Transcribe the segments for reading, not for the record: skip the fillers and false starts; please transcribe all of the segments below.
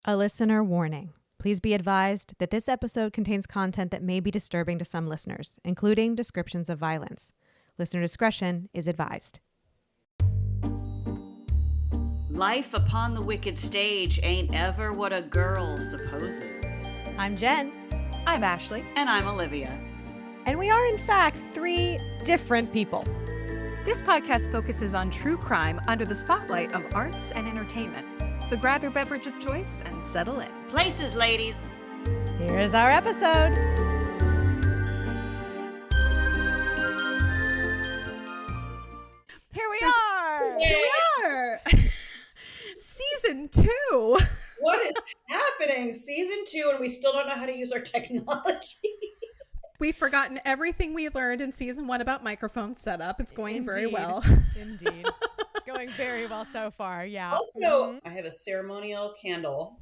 A listener warning. Please be advised that this episode contains content that may be disturbing to some listeners, including descriptions of violence. Listener discretion is advised. Life upon the wicked stage ain't ever what a girl supposes. I'm Jen. I'm Ashley. And I'm Olivia. And we are, in fact, three different people. This podcast focuses on true crime under the spotlight of arts and entertainment. So grab your beverage of choice and settle in. Places, ladies. Here's our episode. Here we are. Season 2. What is happening? Season 2, and we still don't know how to use our technology. We've forgotten everything we learned in season 1 about microphone setup. It's going very well. Indeed. Going very well so far, yeah. Also, I have a ceremonial candle.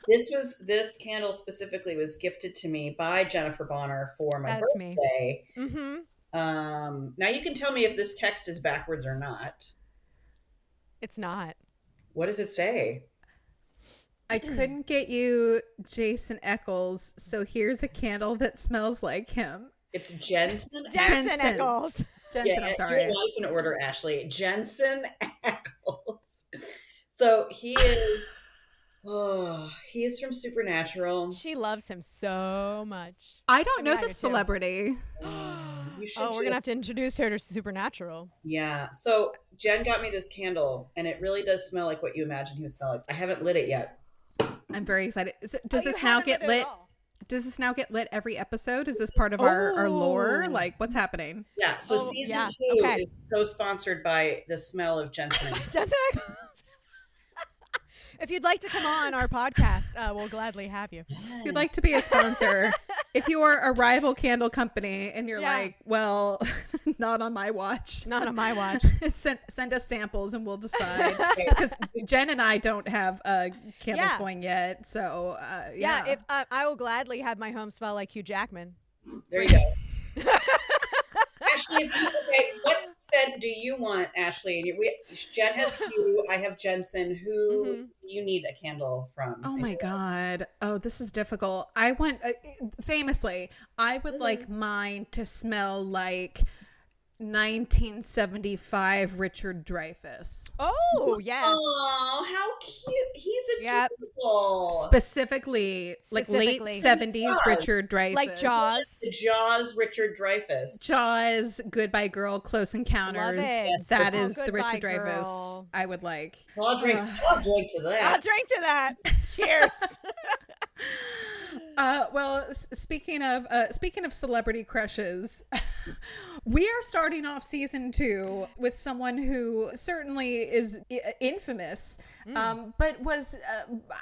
This candle specifically was gifted to me by Jennifer Bonner for my birthday. Now you can tell me if this text is backwards or not. It's not. What does it say? I couldn't get you Jason Eccles, so here's a candle that smells like him. It's Jensen Eccles. Jensen, I'm sorry. Your life in order, Ashley. Jensen Eccles. So he is from Supernatural. She loves him so much. I don't know this celebrity. We're going to have to introduce her to Supernatural. Yeah. So Jen got me this candle, and it really does smell like what you imagine he would smell like. I haven't lit it yet. I'm very excited. Does this now get lit? Does this now get lit every episode? Is this part of our lore? Like, what's happening? Yeah. So season 2 is co-sponsored by the smell of Jensen. Jensen Eccles. If you'd like to come on our podcast, we'll gladly have you. If you'd like to be a sponsor, if you are a rival candle company and you're like, well, not on my watch. Not on my watch. Send us samples and we'll decide. Because Jen and I don't have candles going yet. So, if I will gladly have my home smell like Hugh Jackman. There you go. Ashley, what scent do you want, Ashley? Jen has Hugh. I have Jensen. Who you need a candle from? Oh my God. Oh, this is difficult. I want, famously, I would like mine to smell like 1975 Richard Dreyfuss. Oh, yes. Oh, how cute. He's a typical. Specifically, like late 70s Richard Dreyfuss. Like Jaws. The Jaws Richard Dreyfuss. Jaws, Goodbye Girl, Close Encounters. Love it. That is the Goodbye Richard Girl. Dreyfuss I would like. I'll drink to that. I'll drink to that. Cheers. Well, speaking of celebrity crushes, we are starting off season 2 with someone who certainly is infamous, but was,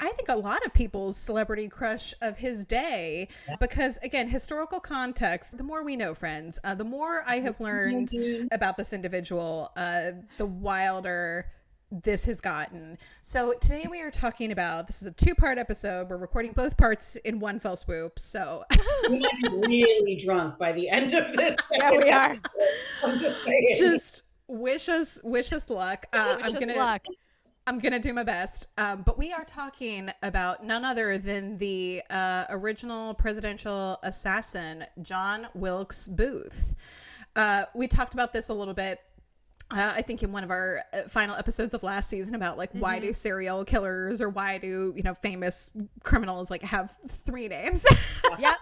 I think, a lot of people's celebrity crush of his day, because, again, historical context, the more we know, friends, the more I have learned about this individual, the wilder this has gotten. So today we are talking about, this is a 2-part episode. We're recording both parts in one fell swoop. So we might be really drunk by the end of this. Yeah, we are. I'm just saying. Just wish us luck. I'm gonna do my best. But we are talking about none other than the original presidential assassin, John Wilkes Booth. We talked about this a little bit, I think, in one of our final episodes of last season, about like why do serial killers, or why do famous criminals like have 3 names? Yeah.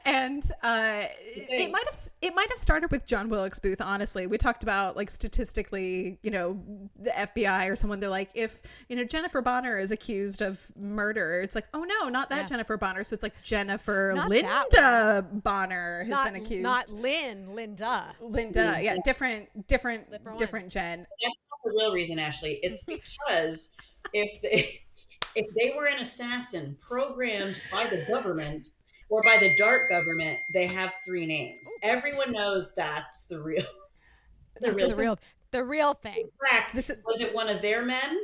And it might have started with John Wilkes Booth. Honestly, we talked about, like, statistically, the FBI or someone, they're like, if Jennifer Bonner is accused of murder, it's like, oh no, not that Jennifer Bonner. So it's like Jennifer Not Linda Bonner has been accused. Not Linda. Yeah, different Jen. That's not the real reason, Ashley. It's because if they were an assassin programmed by the government or by the dark government, they have 3 names. Everyone knows that's the real. The real thing. Was it one of their men,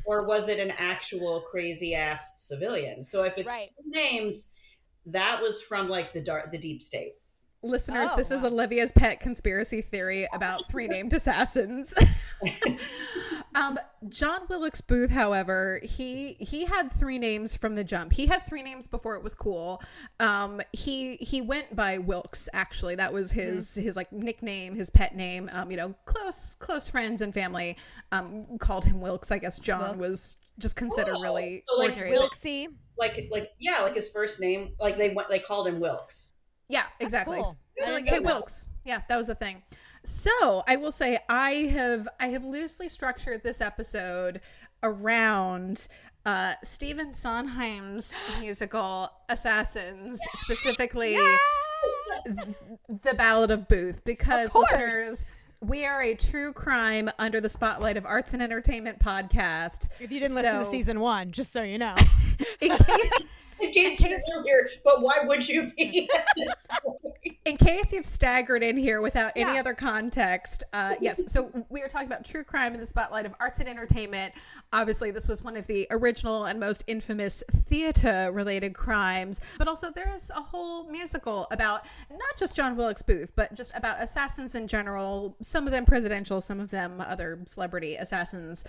or was it an actual crazy ass civilian? So if it's 2 names, that was from like the deep state. Listeners, Oh, this is wow. Olivia's pet conspiracy theory about 3 named assassins. John Wilkes Booth, however, he had 3 names from the jump. He had 3 names before it was cool. He went by Wilkes, actually. That was his like nickname, his pet name. Close friends and family called him Wilkes. I guess John was just considered really So like ordinary. Wilksy. like his first name, like they called him Wilkes. Yeah, exactly. cool. So I like, didn't hey, know that. Wilkes. Yeah, that was the thing. So I will say I have loosely structured this episode around Stephen Sondheim's musical Assassins, specifically The Ballad of Booth, because Of course. listeners, we are a true crime under the spotlight of arts and entertainment podcast. If you didn't listen to season 1, just so you know. In case In case you're here, but why would you be? In case you've staggered in here without any Yeah. other context, yes. So we are talking about true crime in the spotlight of arts and entertainment. Obviously, this was one of the original and most infamous theater-related crimes. But also, there's a whole musical about not just John Wilkes Booth, but just about assassins in general. Some of them presidential, some of them other celebrity assassins.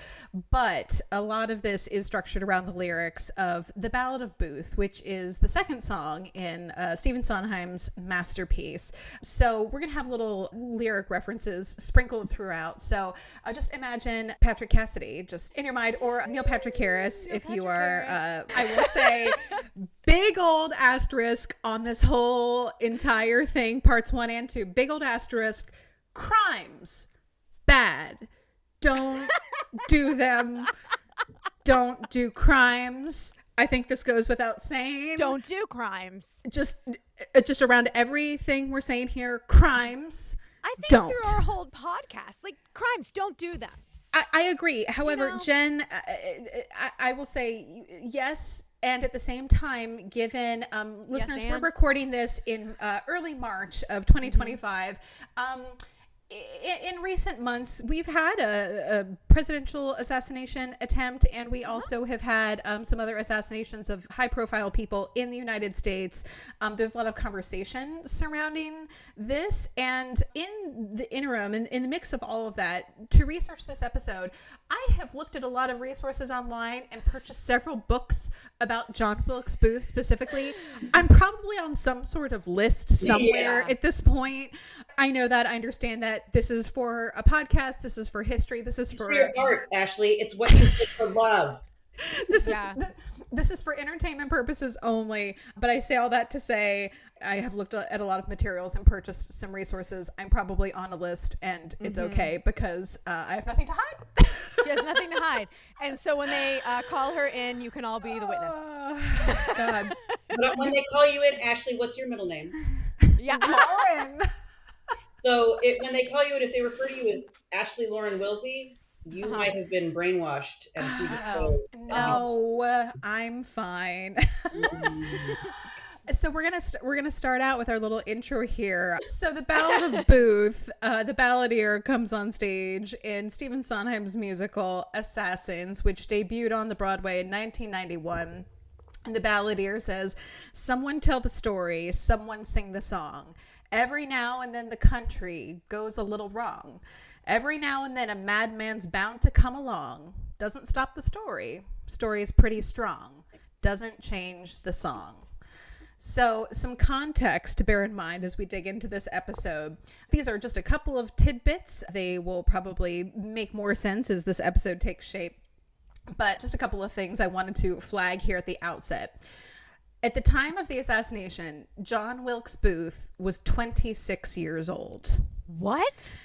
But a lot of this is structured around the lyrics of The Ballad of Booth, which is the second song in Stephen Sondheim's masterpiece. So we're going to have little lyric references sprinkled throughout. So just imagine Patrick Cassidy just in your mind, or Neil Patrick Harris if you are, I will say, big old asterisk on this whole entire thing, parts 1 and 2. Big old asterisk, crimes, bad. Don't do them. Don't do crimes. I think this goes without saying. Don't do crimes. Just around everything we're saying here, crimes. I think don't. through our whole podcast, like, crimes, don't do them. I agree. However, You know? Jen, I will say yes. And at the same time, given listeners, we're and? recording this in early March of 2025. In recent months, we've had a presidential assassination attempt, and we also have had some other assassinations of high-profile people in the United States. There's a lot of conversation surrounding this, and in the interim, in the mix of all of that, to research this episode, I have looked at a lot of resources online and purchased several books about John Wilkes Booth specifically. I'm probably on some sort of list somewhere at this point. I know that. I understand that this is for a podcast. This is for history. This is for your art, Ashley. It's what you did for love. This is for entertainment purposes only. But I say all that to say I have looked at a lot of materials and purchased some resources. I'm probably on a list, and it's okay because I have nothing to hide. She has nothing to hide. And so when they call her in, you can all be the witness. God. But when they call you in, Ashley, what's your middle name? Yeah. Lauren. So when they call you in, if they refer to you as Ashley Lauren Wilsey, you might have been brainwashed and predisposed. No, I'm fine. So we're gonna start out with our little intro here. So the Ballad of Booth, the balladeer comes on stage in Stephen Sondheim's musical Assassins, which debuted on the Broadway in 1991. And the balladeer says, "Someone tell the story, someone sing the song. Every now and then the country goes a little wrong. Every now and then a madman's bound to come along. Doesn't stop the story. Story's pretty strong. Doesn't change the song." So some context to bear in mind as we dig into this episode. These are just a couple of tidbits. They will probably make more sense as this episode takes shape. But just a couple of things I wanted to flag here at the outset. At the time of the assassination, John Wilkes Booth was 26 years old. What?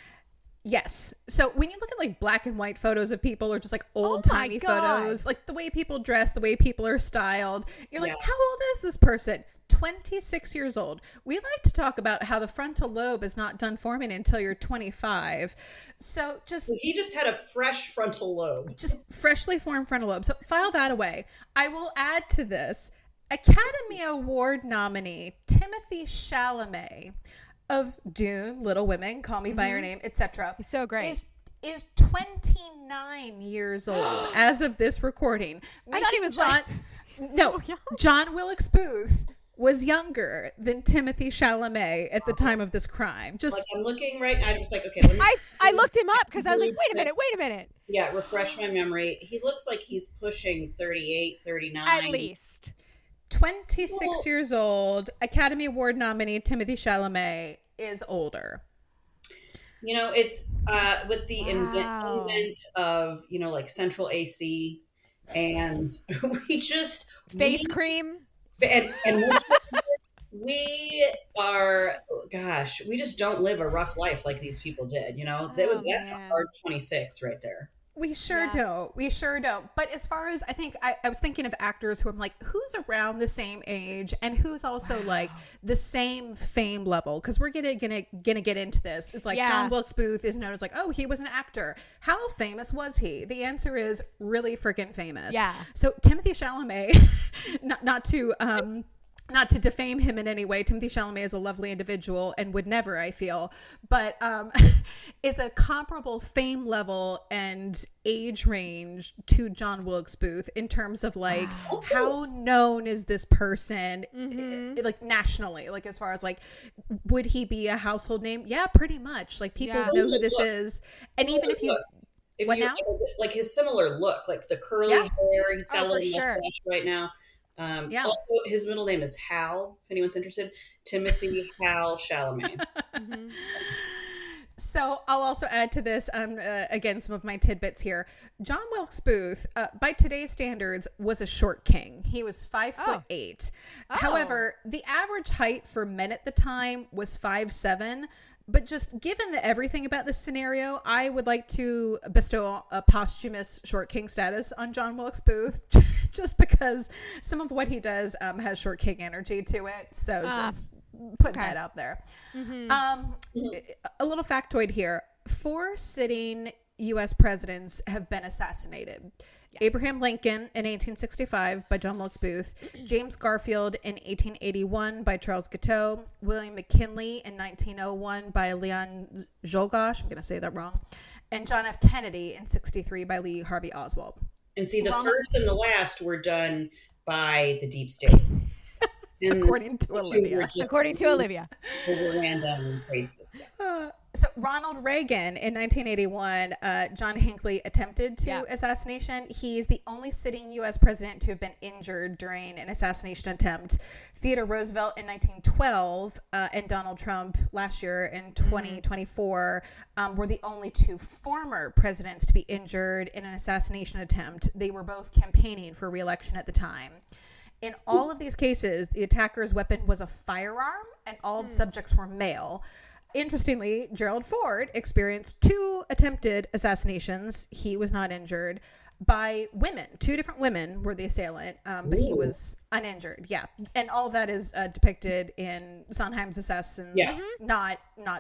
Yes. So when you look at like black and white photos of people, or just like old timey photos, like the way people dress, the way people are styled, you're like, how old is this person? 26 years old. We like to talk about how the frontal lobe is not done forming until you're 25. So he just had a fresh frontal lobe. Just freshly formed frontal lobe. So file that away. I will add to this, Academy Award nominee Timothy Chalamet of Dune, Little Women, Call Me by Your Name, etc. He's so great. Is 29 years old as of this recording. I thought he was John Wilkes Booth was younger than Timothy Chalamet at the time of this crime. Just like I'm looking right. I'm just like, okay. Let me I looked him up because I was like, wait a minute. Yeah, refresh my memory. He looks like he's pushing 38, 39. At least. 26 years old, Academy Award nominee Timothy Chalamet is older. You know, it's with the invent of, you know, like central AC, and we just face cream. And we are, gosh, we just don't live a rough life like these people did, you know? That's a hard 26 right there. We sure don't. We sure don't. But as far as I was thinking of actors who I'm like, who's around the same age and who's also like the same fame level? Because we're gonna get into this. It's like John Wilkes Booth is known as like, oh, he was an actor. How famous was he? The answer is really freaking famous. Yeah. So Timothy Chalamet, not to defame him in any way. Timothy Chalamet is a lovely individual and would never, I feel, but is a comparable fame level and age range to John Wilkes Booth in terms of like how known is this person like nationally, like as far as like would he be a household name? Yeah, pretty much. Like people know who this is. And even if you like his similar look, like the curly hair, he's got a little mustache right now. Also, his middle name is Hal, if anyone's interested. Timothy Hal Chalamet. So I'll also add to this, again, some of my tidbits here. John Wilkes Booth, by today's standards, was a short king. He was 5'8". However, the average height for men at the time was 5'7". But just given everything about this scenario, I would like to bestow a posthumous short king status on John Wilkes Booth, just because some of what he does has short king energy to it. So just putting that out there. A little factoid here. 4 sitting U.S. presidents have been assassinated. Abraham Lincoln in 1865 by John Wilkes Booth, James Garfield in 1881 by Charles Guiteau, William McKinley in 1901 by Leon Czolgosz, I'm going to say that wrong, and John F. Kennedy in 1963 by Lee Harvey Oswald. And see, the first and the last were done by the deep state. According to Olivia. Random and crazy. So Ronald Reagan in 1981, John Hinckley attempted to assassination. He is the only sitting U.S. president to have been injured during an assassination attempt. Theodore Roosevelt in 1912 and Donald Trump last year in 2024 were the only 2 former presidents to be injured in an assassination attempt. They were both campaigning for re-election at the time. In all of these cases, the attacker's weapon was a firearm and all the subjects were male. Interestingly, Gerald Ford experienced 2 attempted assassinations. He was not injured by women. 2 different women were the assailant, but he was uninjured. Yeah. And all of that is depicted in Sondheim's Assassins. Yes. Not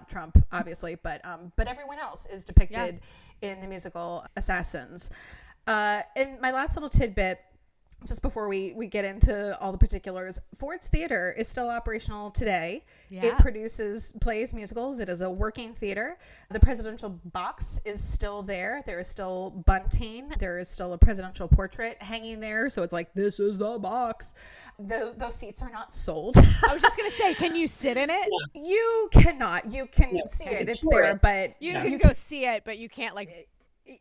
Trump, obviously, but everyone else is depicted in the musical Assassins. And my last little tidbit, just before we get into all the particulars, Ford's Theater is still operational today. It produces plays, musicals. It is a working theater. The presidential box is still there. There is still bunting. There is still a presidential portrait hanging there. So it's like, this is the box. Those seats are not sold. I was just going to say, can you sit in it? You cannot. You can see it. It's there, but you can go see it, but you can't like...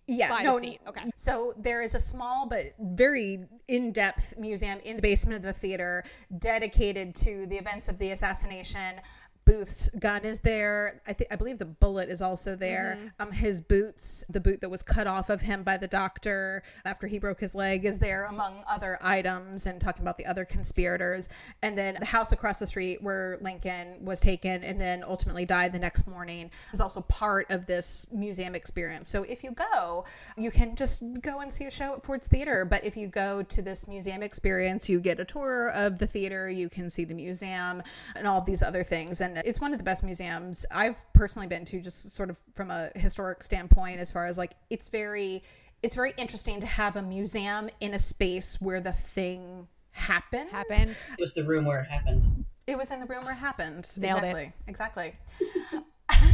buy a seat. Okay. So there is a small but very in-depth museum in the basement of the theater dedicated to the events of the assassination. Booth's gun is there. I believe the bullet is also there. His boots, the boot that was cut off of him by the doctor after he broke his leg, is there among other items, and talking about the other conspirators. And then the house across the street where Lincoln was taken and then ultimately died the next morning is also part of this museum experience. So if you go, you can just go and see a show at Ford's Theater. But if you go to this museum experience, you get a tour of the theater, you can see the museum and all of these other things. And it's one of the best museums I've personally been to, just sort of from a historic standpoint, as far as like, it's very interesting to have a museum in a space where the thing happened. It was the room where it happened. It was in the room where it happened. Nailed it. Exactly.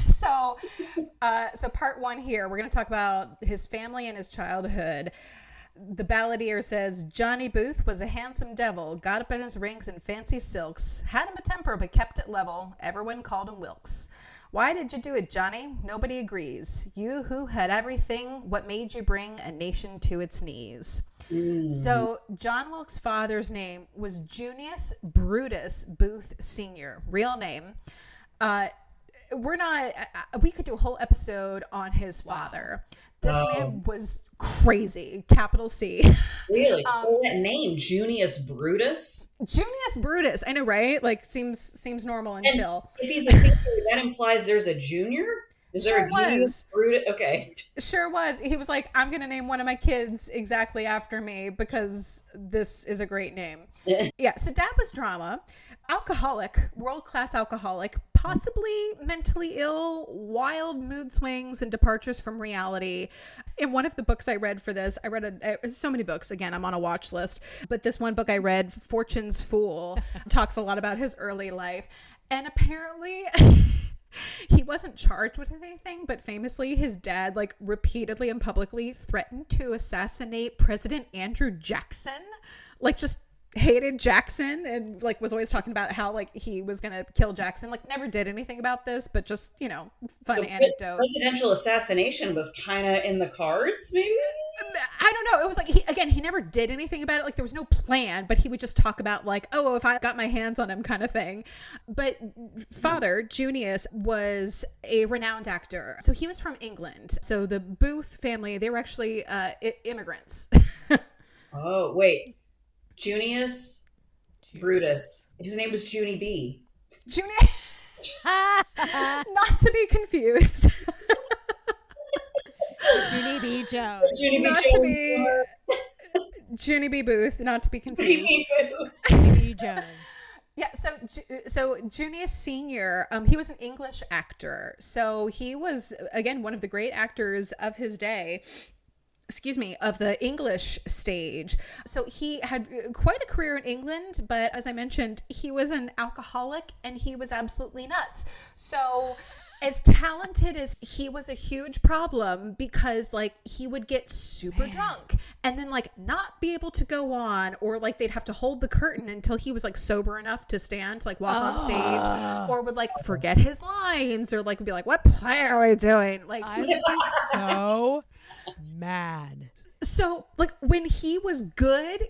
So part 1 here, we're going to talk about his family and his childhood. the balladeer says, Johnny Booth was a handsome devil, got up in his rings and fancy silks, had him a temper but kept it level. Everyone called him Wilkes. Why did you do it, Johnny? Nobody agrees. You who had everything, what made you bring a nation to its knees? So John Wilkes' father's name was Junius Brutus Booth Sr., real name. We could do a whole episode on his father. This man was crazy, capital C. Really? That name, Junius Brutus? Junius Brutus. I know, right? Like, seems normal and chill. If he's a senior, that implies there's a junior? Is there a Junius Brutus? Okay. Sure was. He was like, I'm going to name one of my kids exactly after me because this is a great name. Yeah, so Dad was drama. Alcoholic, world-class alcoholic, possibly mentally ill, wild mood swings and departures from reality. In one of the books I read for this, I read so many books. Again, I'm on a watch list. But this one book I read, Fortune's Fool, talks a lot about his early life. And apparently... he wasn't charged with anything, but famously his dad like repeatedly and publicly threatened to assassinate President Andrew Jackson. Like, just hated Jackson and like was always talking about how like he was gonna kill Jackson. Like, never did anything about this, but just, you know, fun anecdote. Presidential assassination was kind of in the cards, maybe? I don't know. It was like, he never did anything about it. Like, there was no plan, but he would just talk about like, oh, if I got my hands on him kind of thing. But father, Junius, was a renowned actor. So he was from England. So the Booth family, they were actually immigrants. Oh, wait. Junius Brutus. His name was Junie B. Not to be confused. Junie B. Jones. Junie B. Booth, not to be confused. Junie B. Jones. Yeah, so Junius Sr., he was an English actor. So he was, again, one of the great actors of his day. Of the English stage. So he had quite a career in England, but as I mentioned, he was an alcoholic and he was absolutely nuts. So as talented as he was, a huge problem because like he would get super drunk and then like not be able to go on, or like they'd have to hold the curtain until he was like sober enough to stand, to like walk on stage, or would like forget his lines, or like be like, what play are we doing? Like, I would be so mad. So like when he was good,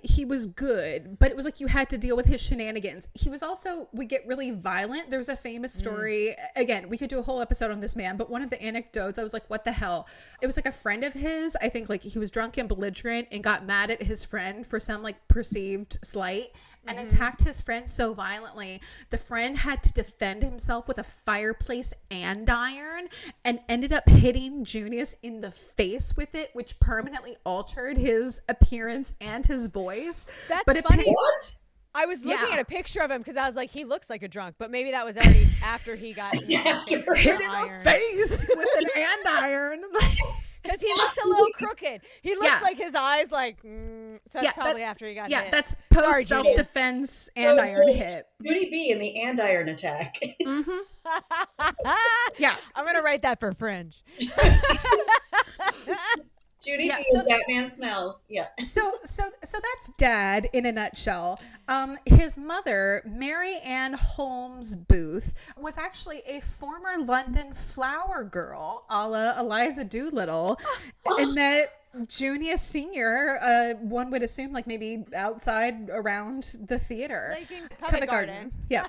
but it was like you had to deal with his shenanigans. He was also, would get really violent. There was a famous story, again, we could do a whole episode on this man, but one of the anecdotes, I was like, what the hell? It was like a friend of his, I think like he was drunk and belligerent and got mad at his friend for some like perceived slight and attacked his friend so violently, the friend had to defend himself with a fireplace andiron and ended up hitting Junius in the face with it, which permanently altered his appearance and his voice. That's but funny. What? I was looking at a picture of him because I was like, he looks like a drunk, but maybe that was already after he got hit in the face with an andiron. Because he looks a little crooked. He looks like his eyes like, so that's probably after he got hit. Yeah, that's post self-defense andiron hit. Junie B in the andiron attack. Yeah. I'm going to write that for Fringe. Junie B and Batman Smells. Yeah. So that's Dad in a nutshell. His mother, Mary Ann Holmes Booth, was actually a former London flower girl, a la Eliza Doolittle, and met Junius Sr., one would assume like maybe outside around the theater. Like in Covent Garden. Yeah.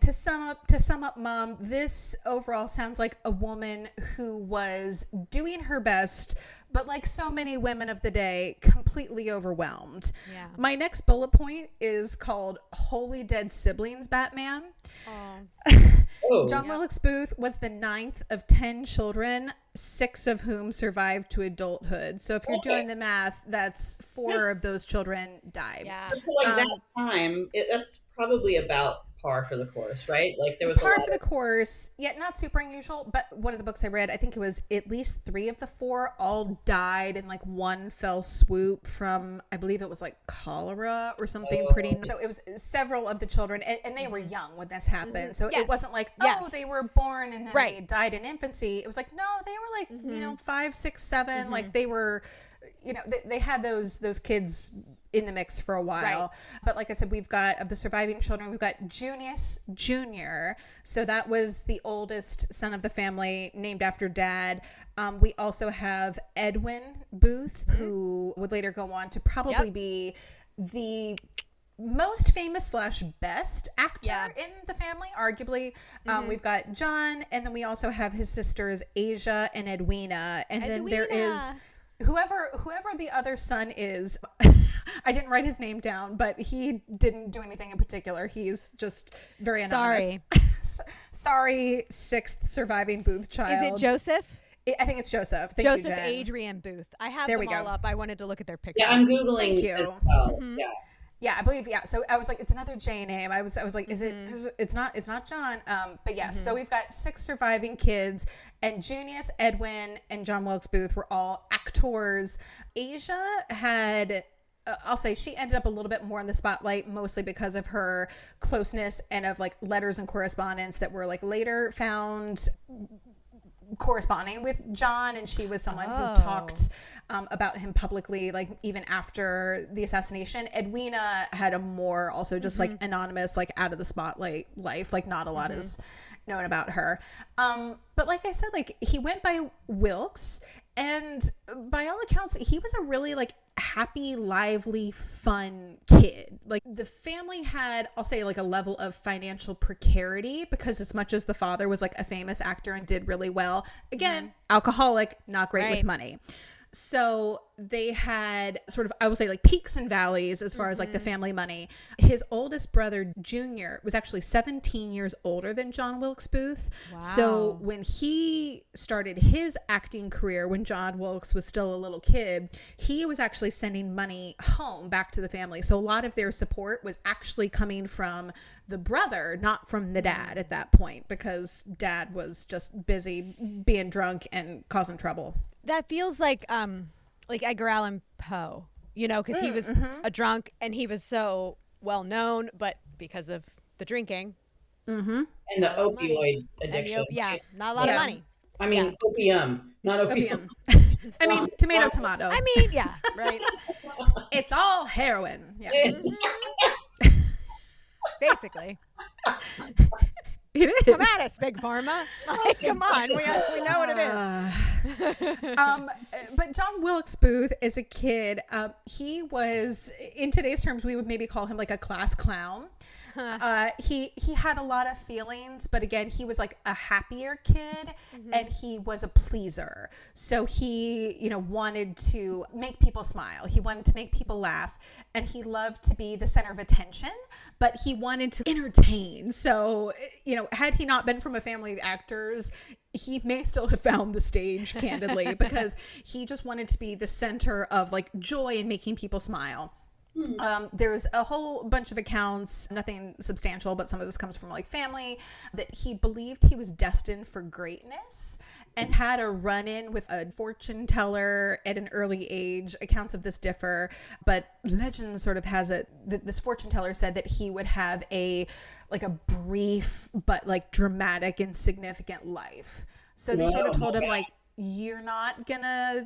To sum up, Mom, this overall sounds like a woman who was doing her best, but like so many women of the day, completely overwhelmed. Yeah. My next bullet point is called Holy Dead Siblings Batman. John Wilkes Booth was the 9th of 10 children, 6 of whom survived to adulthood. So if you're doing the math, that's 4 of those children died. Yeah. Like that time, that's probably about par for the course, right? Like there was par for the course, yet not super unusual. But one of the books I read, I think it was at least 3 of the 4 all died in like one fell swoop from, I believe it was like cholera or something pretty. So it was several of the children, and they were young when this happened. So it wasn't like, they were born and then they died in infancy. It was like, no, they were like, 5, 6, 7. Like they were they had those kids in the mix for a while. Right. But like I said, we've got, of the surviving children, we've got Junius Jr. So that was the oldest son of the family, named after dad. We also have Edwin Booth, who would later go on to probably be the most famous / best actor in the family, arguably. We've got John, and then we also have his sisters Asia and Edwina, and then there is whoever the other son is. I didn't write his name down, but he didn't do anything in particular. He's just very anonymous. Sorry, sixth surviving Booth child. Is it Joseph? I think it's Joseph. Thank Joseph you, Jen. Adrian Booth. I have There them we all go. up. I wanted to look at their pictures. Yeah, I'm Googling Thank you. as well. Yeah. Yeah, I believe. Yeah, so I was like, it's another J name. I was like, is it? It's not John. But yes, so we've got 6 surviving kids, and Junius, Edwin, and John Wilkes Booth were all actors. Asia had. I'll say she ended up a little bit more in the spotlight, mostly because of her closeness and of like letters and correspondence that were like later found corresponding with John, and she was someone who talked about him publicly, like even after the assassination. Edwina had a more also just like anonymous, like out of the spotlight life, like not a lot is known about her. But like I said, like he went by Wilkes, and by all accounts he was a really like happy, lively, fun kid. Like the family had, I'll say, like a level of financial precarity, because as much as the father was like a famous actor and did really well, again, alcoholic, not great with money. So they had sort of, I will say, like peaks and valleys as far as like the family money. His oldest brother, Junior, was actually 17 years older than John Wilkes Booth. Wow. So when he started his acting career, when John Wilkes was still a little kid, he was actually sending money home back to the family. So a lot of their support was actually coming from the brother, not from the dad at that point, because dad was just busy being drunk and causing trouble. That feels like Edgar Allan Poe, because he was a drunk and he was so well known, but because of the drinking and the opioid addiction, not a lot of money. I mean, opium, not opium. I mean, tomato. I mean, right. It's all heroin. Yeah. Basically. It is. Come at us, Big Pharma. Like, come on. We know what it is. But John Wilkes Booth, as a kid, he was, in today's terms, we would maybe call him like a class clown. He had a lot of feelings, but again, he was like a happier kid, and he was a pleaser. So he, wanted to make people smile. He wanted to make people laugh, and he loved to be the center of attention, but he wanted to entertain. So, had he not been from a family of actors, he may still have found the stage, candidly, because he just wanted to be the center of like joy and making people smile. There's a whole bunch of accounts, nothing substantial, but some of this comes from like family, that he believed he was destined for greatness and had a run-in with a fortune teller at an early age. Accounts of this differ, but legend sort of has it that this fortune teller said that he would have a brief but like dramatic and significant life. So they sort of told him like, you're not gonna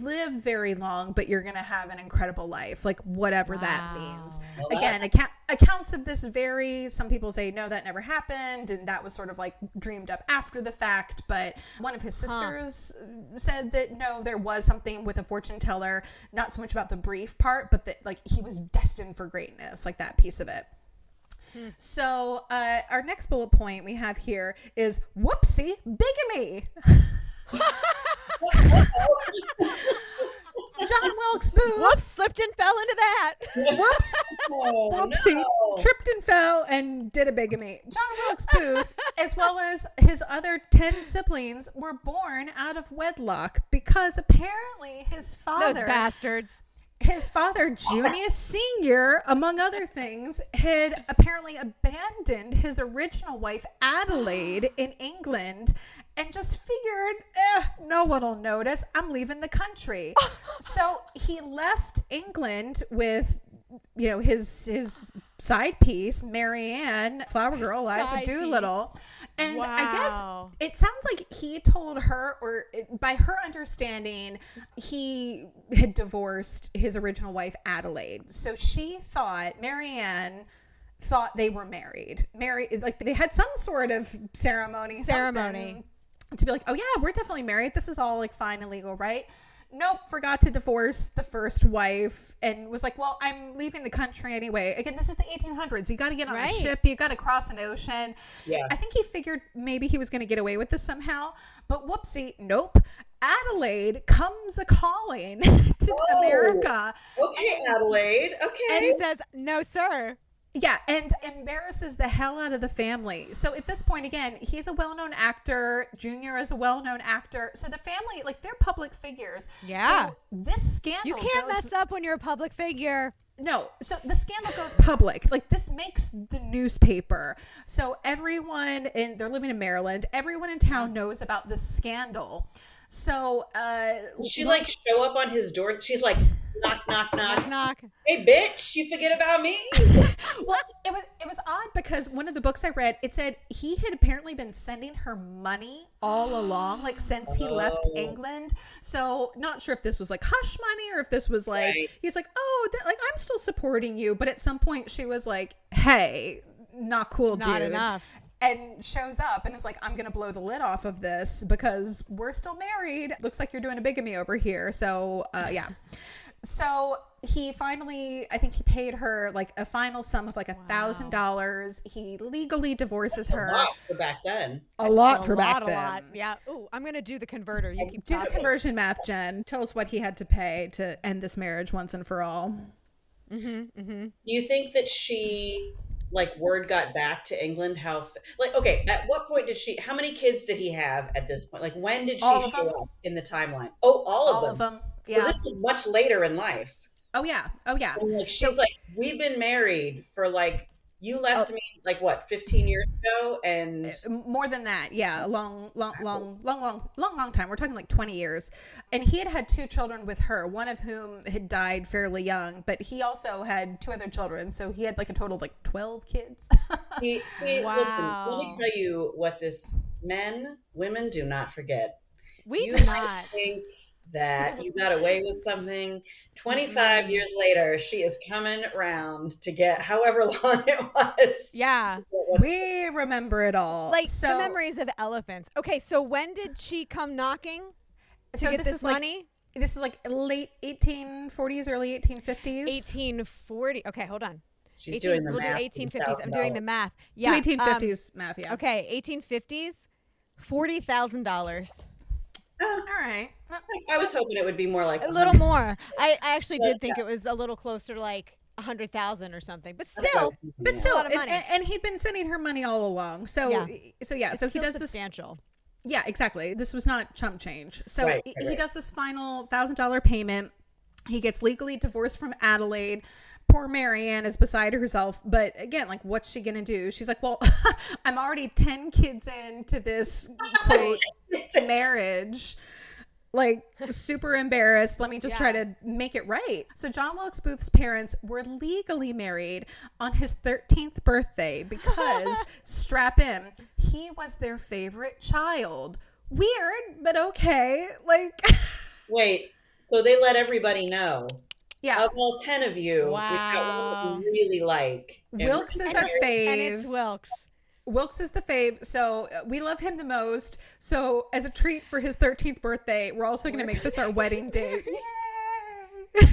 live very long, but you're gonna have an incredible life, like whatever that means. Again, accounts of this vary. Some people say, no, that never happened, and that was sort of like dreamed up after the fact. But one of his sisters said that, no, there was something with a fortune teller, not so much about the brief part, but that like he was destined for greatness, like that piece of it. So our next bullet point we have here is whoopsie, bigamy. John Wilkes Booth. Whoops, slipped and fell into that. Whoops. Whoopsie. No. Tripped and fell and did a bigamy. John Wilkes Booth, as well as his other 10 siblings, were born out of wedlock because apparently his father... Those bastards. His father, Junius Sr., among other things, had apparently abandoned his original wife, Adelaide, in England, and just figured, no one will notice. I'm leaving the country. So he left England with, his side piece, Marianne, Flower Girl, Liza Doolittle, And Wow. I guess it sounds like he told her, or by her understanding, he had divorced his original wife, Adelaide. So she thought, Marianne thought they were married. Like they had some sort of ceremony. Something to be like, oh yeah, we're definitely married. This is all like fine and legal, right? Nope, forgot to divorce the first wife and was like, well, I'm leaving the country anyway. Again, this is the 1800s. You got to get on a ship. You got to cross an ocean. Yeah. I think he figured maybe he was going to get away with this somehow. But whoopsie, nope. Adelaide comes a-calling to America. Okay, Adelaide. Okay. And he says, no, sir. Yeah, and embarrasses the hell out of the family. So at this point, again, he's a well-known actor. Junior is a well-known actor. So the family, like, they're public figures. Yeah. So this scandal You can't mess up when you're a public figure. No, so the scandal goes public. Like, this makes the newspaper. So everyone they're living in Maryland. Everyone in town knows about this scandal. So she like show up on his door. She's like, knock, knock, knock. Knock, knock. Hey, bitch, you forget about me. Well, it was odd because one of the books I read, it said he had apparently been sending her money all along, like since he left England. So not sure if this was like hush money or if this was like, he's like, oh, like I'm still supporting you. But at some point she was like, hey, not cool, dude. Not enough. And shows up and is like, I'm going to blow the lid off of this because we're still married. Looks like you're doing a bigamy over here. So, yeah. So he finally, I think he paid her like a final sum of like $1,000. He legally divorces her. A lot for back then. A lot for back then. A lot. Yeah. Ooh, I'm going to do the converter. You keep Do talking. the conversion math, Jen. Tell us what he had to pay to end this marriage once and for all. Do you think that she, like, word got back to England? Okay, at what point how many kids did he have at this point? Like, when did she show up in the timeline? Oh, all of them. Yeah. So this was much later in life. Oh, yeah. And, like, she's like, we've been married for, like, you left me, like, what, 15 years ago? And more than that. Yeah. A long time. We're talking like 20 years. And he had 2 children with her, one of whom had died fairly young, but he also had 2 other children. So he had like a total of like 12 kids. Wow. Listen, let me tell you what women do not forget. We do might not. think that you got away with something. 25 years later, she is coming around to get however long it was. Yeah. We remember it all. Like the memories of elephants. Okay, so when did she come knocking to get this money? This is like late 1840s, early 1850s. 1840. Okay, hold on. She's doing the math. We'll do 1850s. I'm doing the math. Yeah. Do 1850s math, yeah. Okay, 1850s, $40,000. All right. I was hoping it would be more like a little more. I actually did think it was a little closer to like 100,000 or something, but still a lot of money. And he'd been sending her money all along. So it's he does substantial. Yeah, exactly. This was not chump change. So he does this final $1,000 payment. He gets legally divorced from Adelaide. Poor Marianne is beside herself. But again, like, what's she going to do? She's like, well, I'm already 10 kids into this, quote, marriage. Like, super embarrassed. Let me just try to make it right. So John Wilkes Booth's parents were legally married on his 13th birthday because, strap in, he was their favorite child. Weird, but okay. Like, wait, so they let everybody know. Yeah. Of all 10 of you, we've got one that we really like. Wilkes is our fave. And it's Wilkes. Wilkes is the fave, so we love him the most. So as a treat for his 13th birthday, we're also going to make this our wedding day. Yay!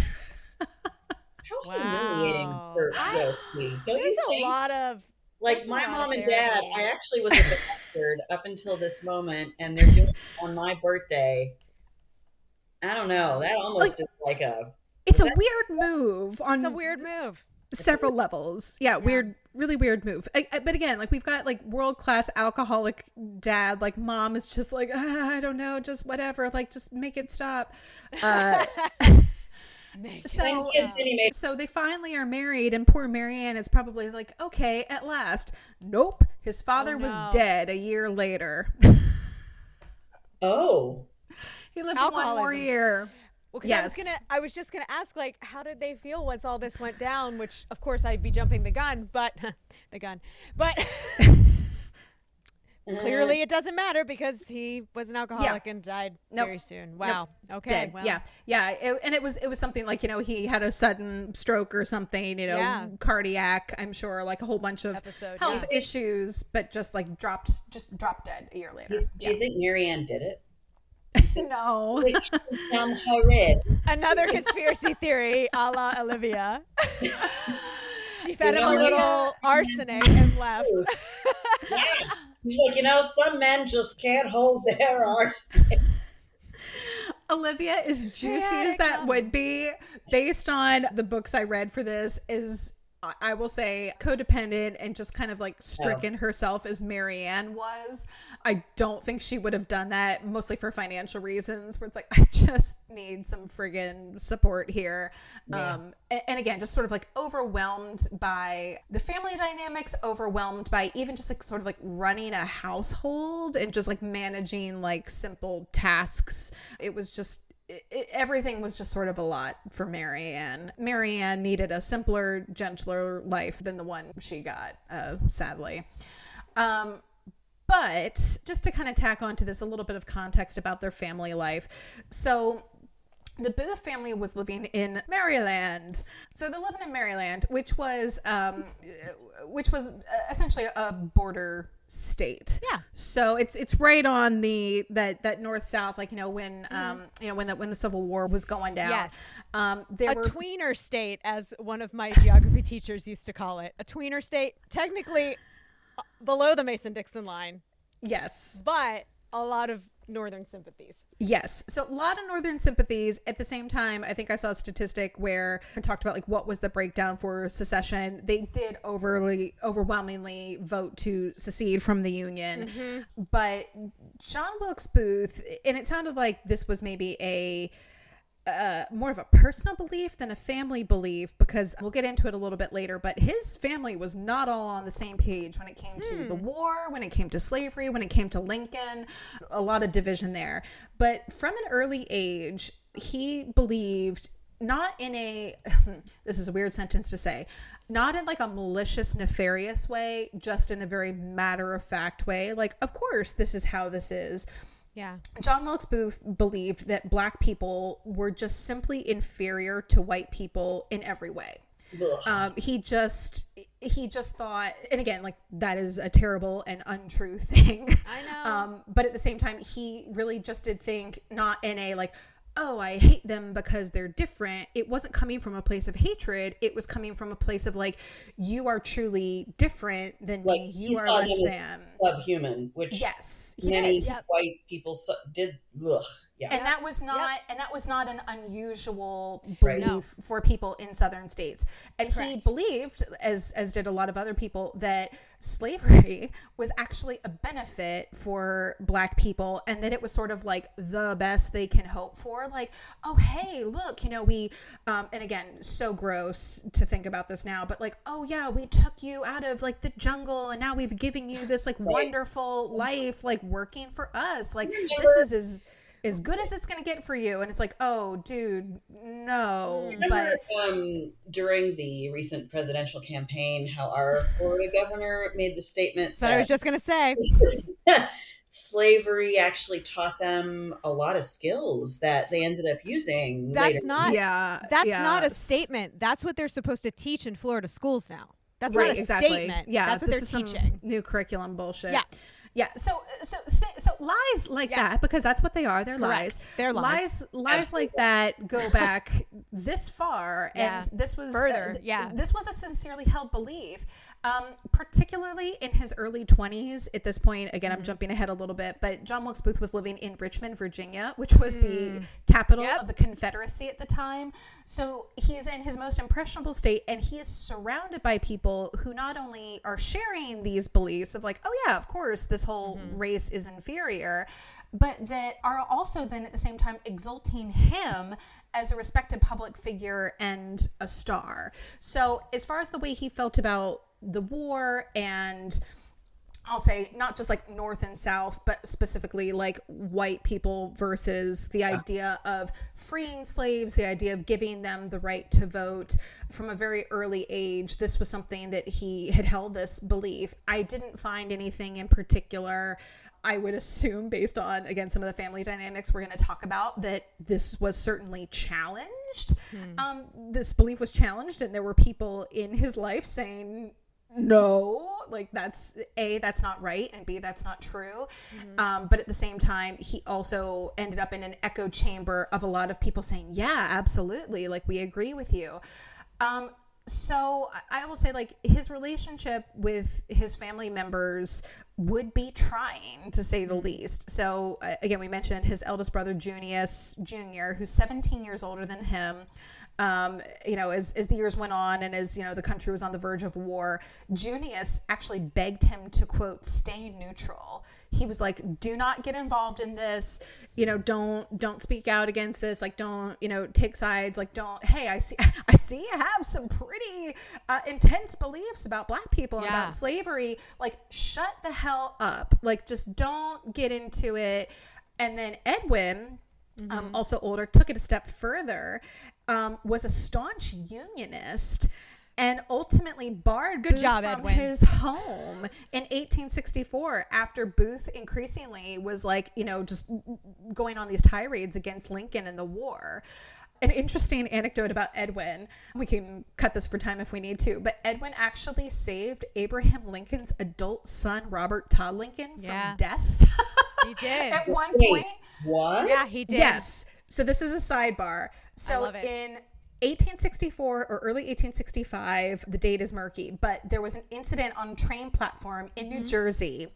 How humiliating for Wilkes. Don't you think? A lot of... Like, my mom and dad, I actually was a bastard up until this moment, and they're doing it on my birthday. I don't know. That almost is like a... It's a weird move. It's a weird move. Several levels. Yeah, weird, really weird move. But again, like, we've got like world-class alcoholic dad. Like, mom is just like, I don't know, just whatever. Like, just make it stop. So they finally are married, and poor Marianne is probably like, okay, at last. Nope. His father was dead a year later. Oh. He lived one more year. Well, because I was just gonna ask, like, how did they feel once all this went down? Which, of course, I'd be jumping the gun, but Clearly, it doesn't matter because he was an alcoholic and died Nope. very soon. Wow. Nope. Okay. Dead. Well. Yeah. And it was something like, he had a sudden stroke or something, cardiac, I'm sure, like a whole bunch of health issues, but just like dropped dead a year later. Do you think Marianne did it? No. Another conspiracy theory a la Olivia. She fed him a little arsenic and left. Yeah. He's like, some men just can't hold their arsenic. Olivia, as juicy as that would be, based on the books I read for this, is, I will say, codependent and just kind of like stricken herself as Marianne was. I don't think she would have done that, mostly for financial reasons, where it's like, I just need some friggin' support here. Yeah. And again, just sort of like overwhelmed by the family dynamics, overwhelmed by even just like sort of like running a household and just like managing like simple tasks. It was just, everything was just sort of a lot for Marianne. Marianne needed a simpler, gentler life than the one she got, sadly. But just to kind of tack on to this, a little bit of context about their family life. So the Booth family was living in Maryland. So they're living in Maryland, which was essentially a border state. Yeah. So it's right on that north-south, like, when the Civil War was going down. Yes. They were tweener state, as one of my geography teachers used to call it. A tweener state, technically below the Mason-Dixon line. Yes. But a lot of northern sympathies. Yes. So a lot of northern sympathies. At the same time, I think I saw a statistic where I talked about like what was the breakdown for secession. They did overwhelmingly vote to secede from the Union. Mm-hmm. But John Wilkes Booth, and it sounded like this was maybe a more of a personal belief than a family belief, because we'll get into it a little bit later, but his family was not all on the same page when it came to the war, when it came to slavery, when it came to Lincoln, a lot of division there. But from an early age, he believed not in a, this is a weird sentence to say, not in like a malicious, nefarious way, just in a very matter-of-fact way. Like, of course, this is how this is. Yeah. John Wilkes Booth believed that black people were just simply inferior to white people in every way. He just thought, and again, like, that is a terrible and untrue thing. I know. But at the same time, he really just did think not in a like, oh, I hate them because they're different. It wasn't coming from a place of hatred. It was coming from a place of like, you are truly different than like, me. You are less than. Subhuman, which yes, many white people did. Ugh. Yeah. And that was not an unusual belief for people in southern states. And he believed, as did a lot of other people, that slavery was actually a benefit for black people, and that it was sort of like the best they can hope for. Like, oh, hey, look, we, and again, so gross to think about this now, but like, oh yeah, we took you out of like the jungle, and now we've given you this like wonderful life, like working for us. Like, this is as good as it's going to get for you. And it's like, oh, dude, no. Remember, during the recent presidential campaign, how our Florida governor made the statement That's what I was just going to say. Slavery actually taught them a lot of skills that they ended up using later. That's not a statement. That's what they're supposed to teach in Florida schools now. That's not a statement. Yeah, that's what they're teaching. New curriculum bullshit. Yeah. Yeah, so lies like that, because that's what they are. They're lies. They're lies. Lies like that go back this far, and this was further. This was a sincerely held belief, particularly in his early 20s. At this point, again, I'm jumping ahead a little bit, but John Wilkes Booth was living in Richmond, Virginia, which was the capital of the Confederacy at the time. So he is in his most impressionable state, and he is surrounded by people who not only are sharing these beliefs of like, oh yeah, of course, this whole race is inferior, but that are also then at the same time exalting him as a respected public figure and a star. So as far as the way he felt about the war and I'll say not just like North and South, but specifically like white people versus the idea of freeing slaves, the idea of giving them the right to vote from a very early age. This was something that he had held this belief. I didn't find anything in particular. I would assume, based on, again, some of the family dynamics we're going to talk about, that this was certainly challenged. This belief was challenged, and there were people in his life saying, no, like that's not right, and B, that's not true. But at the same time, he also ended up in an echo chamber of a lot of people saying, yeah, absolutely, like we agree with you. So I will say, like, his relationship with his family members would be trying, to say the least. So again, we mentioned his eldest brother, Junius Jr., who's 17 years older than him. As the years went on and as, the country was on the verge of war, Junius actually begged him to, quote, stay neutral. He was like, do not get involved in this, don't speak out against this. Like, don't, take sides. Like, hey, I see you have some pretty intense beliefs about Black people and about slavery. Like, shut the hell up. Like, just don't get into it. And then Edwin, also older, took it a step further, was a staunch unionist and ultimately barred Booth from Edwin. his home in 1864 after Booth increasingly was like, just going on these tirades against Lincoln and the war. An interesting anecdote about Edwin, we can cut this for time if we need to, but Edwin actually saved Abraham Lincoln's adult son, Robert Todd Lincoln, from death. He did. At one point. What? Yeah, he did. Yes. So this is a sidebar. So in 1864 or early 1865, the date is murky, but there was an incident on a train platform in New Jersey.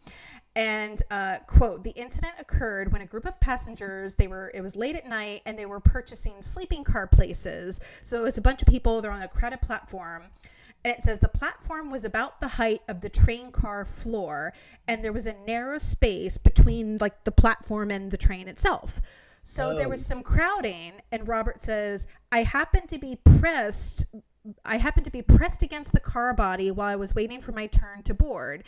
And, quote, the incident occurred when a group of passengers, it was late at night and they were purchasing sleeping car places. So it's a bunch of people, they're on a crowded platform. And it says the platform was about the height of the train car floor, and there was a narrow space between like the platform and the train itself. So there was some crowding, and Robert says, I happened to be pressed against the car body while I was waiting for my turn to board.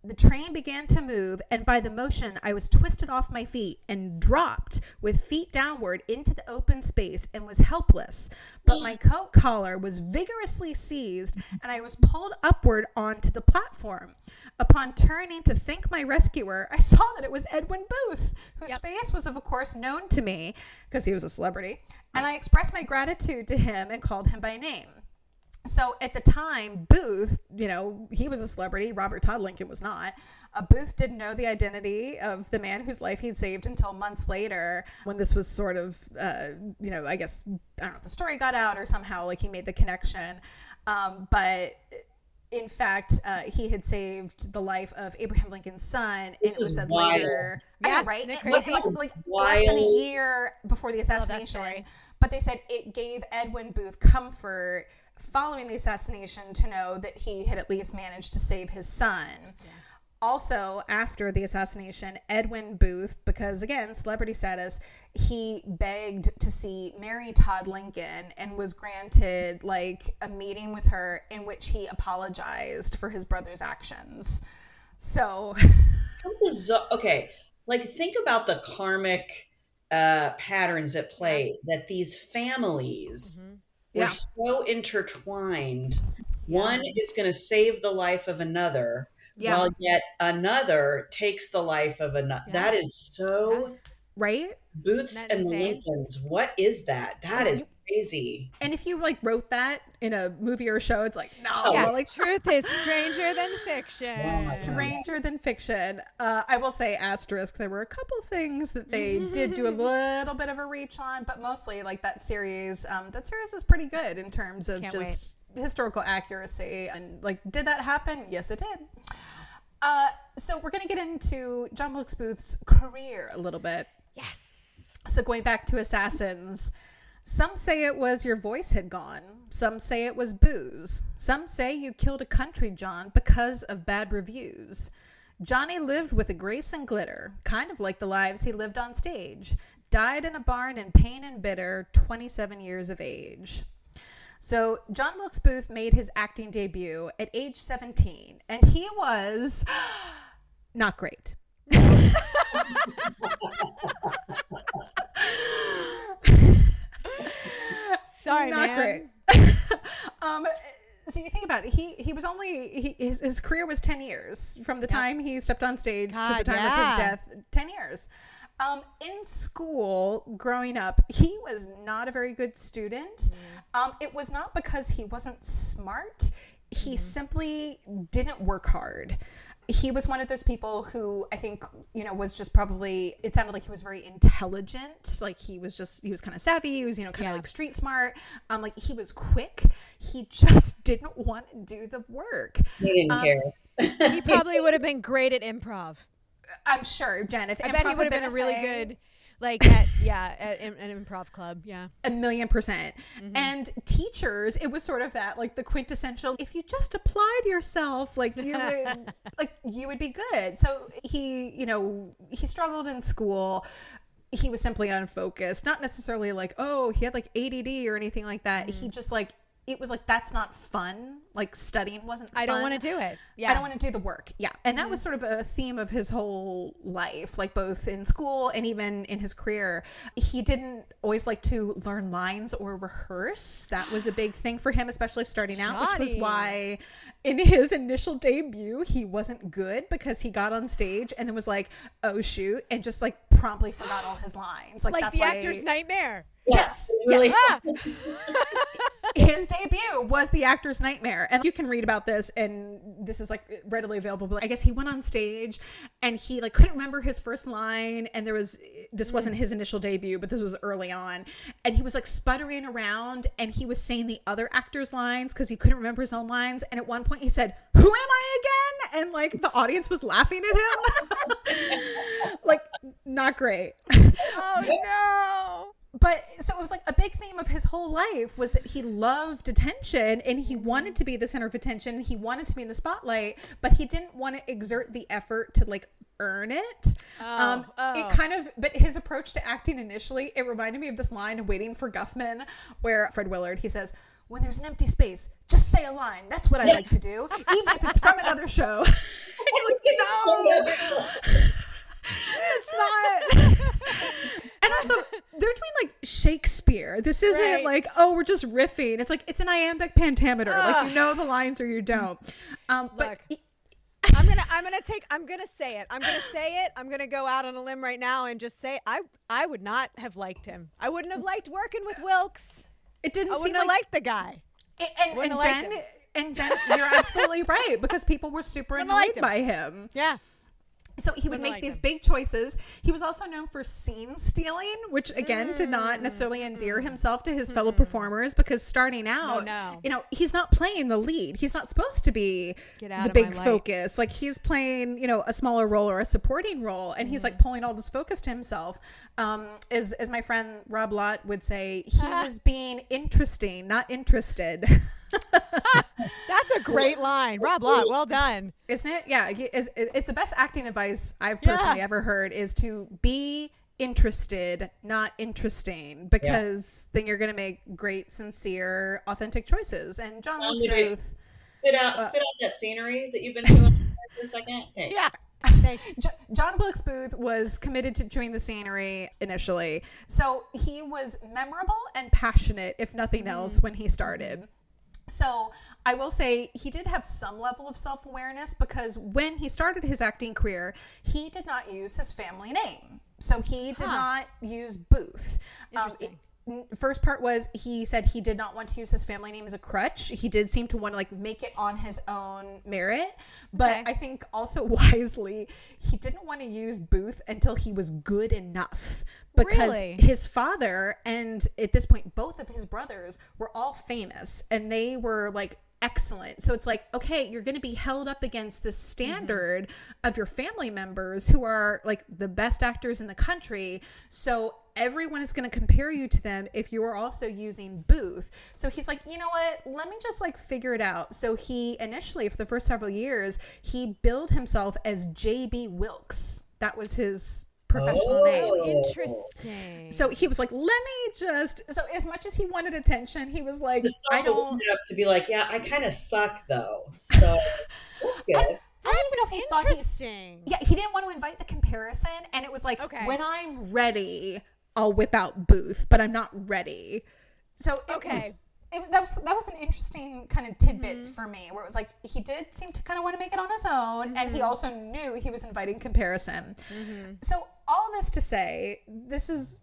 The train began to move, and by the motion, I was twisted off my feet and dropped with feet downward into the open space and was helpless. But my coat collar was vigorously seized, and I was pulled upward onto the platform. Upon turning to thank my rescuer, I saw that it was Edwin Booth, whose face was, of course, known to me because he was a celebrity, and I expressed my gratitude to him and called him by name. So at the time, Booth, he was a celebrity. Robert Todd Lincoln was not. Booth didn't know the identity of the man whose life he'd saved until months later, when this was sort of, I guess, I don't know, the story got out or somehow like he made the connection. But in fact, he had saved the life of Abraham Lincoln's son. This and it was is said wild. later, Yeah, right? isn't it crazy? Like less than a year before the assassination. But they said it gave Edwin Booth comfort following the assassination to know that he had at least managed to save his son. Also, after the assassination, Edwin Booth, because again, celebrity status, he begged to see Mary Todd Lincoln and was granted like a meeting with her in which he apologized for his brother's actions. So, okay, like think about the karmic patterns at play that these families were so intertwined. One is going to save the life of another, while yet another takes the life of another. That is so right. Booths and the Lincolns. What is that? That is crazy. And if you like wrote that in a movie or a show, it's like, no, like truth is stranger than fiction. Stranger than fiction. I will say asterisk, there were a couple things that they did do a little bit of a reach on, but mostly like that series is pretty good in terms of historical accuracy. And like, did that happen? Yes, it did. So we're going to get into John Wilkes Booth's career a little bit. Yes. So going back to Assassins, some say it was your voice had gone. Some say it was booze. Some say you killed a country John because of bad reviews. Johnny lived with a grace and glitter, kind of like the lives he lived on stage. Died in a barn in pain and bitter, 27 years of age. So John Wilkes Booth made his acting debut at age 17, and he was Not great. Sorry, Not man. great. So you think about it, he was only his career was 10 years from the time he stepped on stage to the time of his death. 10 years. In school, growing up, he was not a very good student. It was not because he wasn't smart. He simply didn't work hard. He was one of those people who I think, was just probably, it sounded like he was very intelligent. Like he was kind of savvy. He was, kind of like street smart. Like he was quick. He just didn't want to do the work. He didn't care. He probably would have been great at improv. I'm sure, Jen. I bet he would have been a really good, like, at an improv club. Yeah. 1,000,000%. And teachers, it was sort of that, like the quintessential, if you just applied yourself, like you would be good. So he struggled in school. He was simply unfocused, not necessarily like, oh, he had like ADD or anything like that. He just like, it was like, that's not fun. Like studying wasn't fun. I don't want to do it. Yeah. I don't want to do the work. Yeah. And that was sort of a theme of his whole life, like both in school and even in his career. He didn't always like to learn lines or rehearse. That was a big thing for him, especially starting out, which was why in his initial debut, he wasn't good because he got on stage and then was like, oh shoot, and just like promptly forgot all his lines. Like that's the actor's nightmare. Yes. Really. Yes. His debut was the actor's nightmare. And you can read about this, and this is like readily available. But I guess he went on stage and he like couldn't remember his first line. And this wasn't his initial debut, but this was early on. And he was like sputtering around and he was saying the other actor's lines because he couldn't remember his own lines. And at one point he said, "Who am I again?" And like the audience was laughing at him. Like, not great. Oh no. But so it was like a big theme of his whole life was that he loved attention and he wanted to be the center of attention. He wanted to be in the spotlight, but he didn't want to exert the effort to like earn it. It kind of, but his approach to acting initially, it reminded me of this line in Waiting for Guffman where Fred Willard, he says, "When there's an empty space, just say a line. That's what I like to do, even if it's from another show." No, it's not. And also, they're doing like Shakespeare. This isn't like, oh, we're just riffing. It's like, it's an iambic pentameter. Like, you know the lines or you don't. But Look, I'm gonna say it. I'm gonna go out on a limb right now and just say I would not have liked him. I wouldn't have liked working with Wilkes. It didn't. I wouldn't have liked the guy. And Jen, you're absolutely right, because people were super annoyed by him. Yeah. So he would make these big choices. He was also known for scene stealing, which again did not necessarily endear himself to his fellow performers, because starting out, he's not playing the lead. He's not supposed to be the big focus. Like he's playing, a smaller role or a supporting role, and he's like pulling all this focus to himself. As my friend Rob Lott would say, he was being interesting, not interested. That's a great line. Rob Lott, well done. Isn't it? Yeah. It's the best acting advice I've personally ever heard, is to be interested, not interesting, because then you're going to make great, sincere, authentic choices. And John Wilkes Booth. Spit out that scenery that you've been doing for a second. Thanks. Yeah. Thanks. John Wilkes Booth was committed to chewing the scenery initially. So he was memorable and passionate, if nothing else, when he started. So I will say he did have some level of self-awareness, because when he started his acting career, he did not use his family name. So he did not use Booth. Interesting. First part was, he said he did not want to use his family name as a crutch. He did seem to want to like make it on his own merit. But I think also wisely, he didn't want to use Booth until he was good enough. Because his father and at this point, both of his brothers were all famous, and they were like excellent. So it's like, okay, you're going to be held up against the standard of your family members who are like the best actors in the country. So everyone is going to compare you to them if you are also using Booth. So he's like, you know what, let me just like figure it out. So he initially, for the first several years, he billed himself as J.B. Wilkes. That was his professional name. Interesting. So he was like, let me just, so as much as he wanted attention, he was like, I don't have to be like, yeah, I kind of suck though. So that's good. don't even know if he thought interesting. he didn't want to invite the comparison, and it was like, Okay. when I'm ready, I'll whip out Booth, but I'm not ready. So that was an interesting kind of tidbit for me, where it was like he did seem to kind of want to make it on his own, and he also knew he was inviting comparison. So all this to say, this is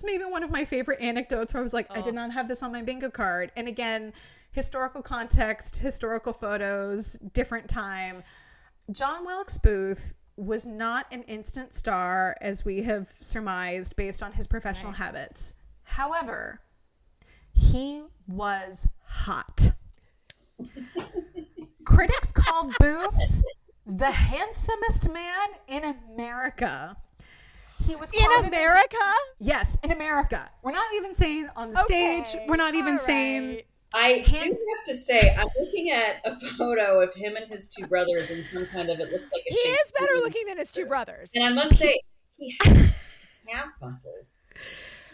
maybe one of my favorite anecdotes where I was like, I did not have this on my bingo card. And again, historical context, historical photos, different time. John Wilkes Booth was not an instant star, as we have surmised based on his professional habits. However, he was hot. Critics called Booth the handsomest man in America. He was in America? Yes, in America. We're not even saying on the stage. We're not even saying... I do have to say, I'm looking at a photo of him and his two brothers in some kind of, it looks like a He is better looking than his two brothers. And I must say, he has calf muscles.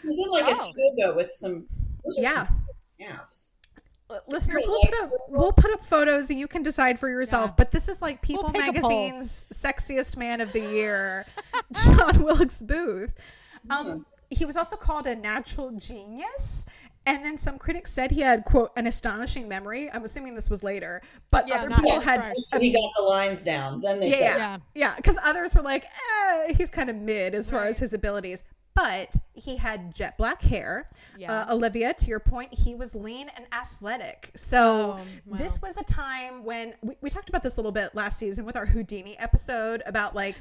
He's in like a toga with some calves. Listeners, we'll put up photos and you can decide for yourself. But this is like People Magazine's sexiest man of the year, John Wilkes Booth. He was also called a natural genius. And then some critics said he had, quote, an astonishing memory. I'm assuming this was later. But other people had... So he got the lines down. Then they said... Yeah, because others were like, he's kind of mid as far as his abilities. But he had jet black hair. Olivia, to your point, he was lean and athletic. So this was a time when... We talked about this a little bit last season with our Houdini episode about like...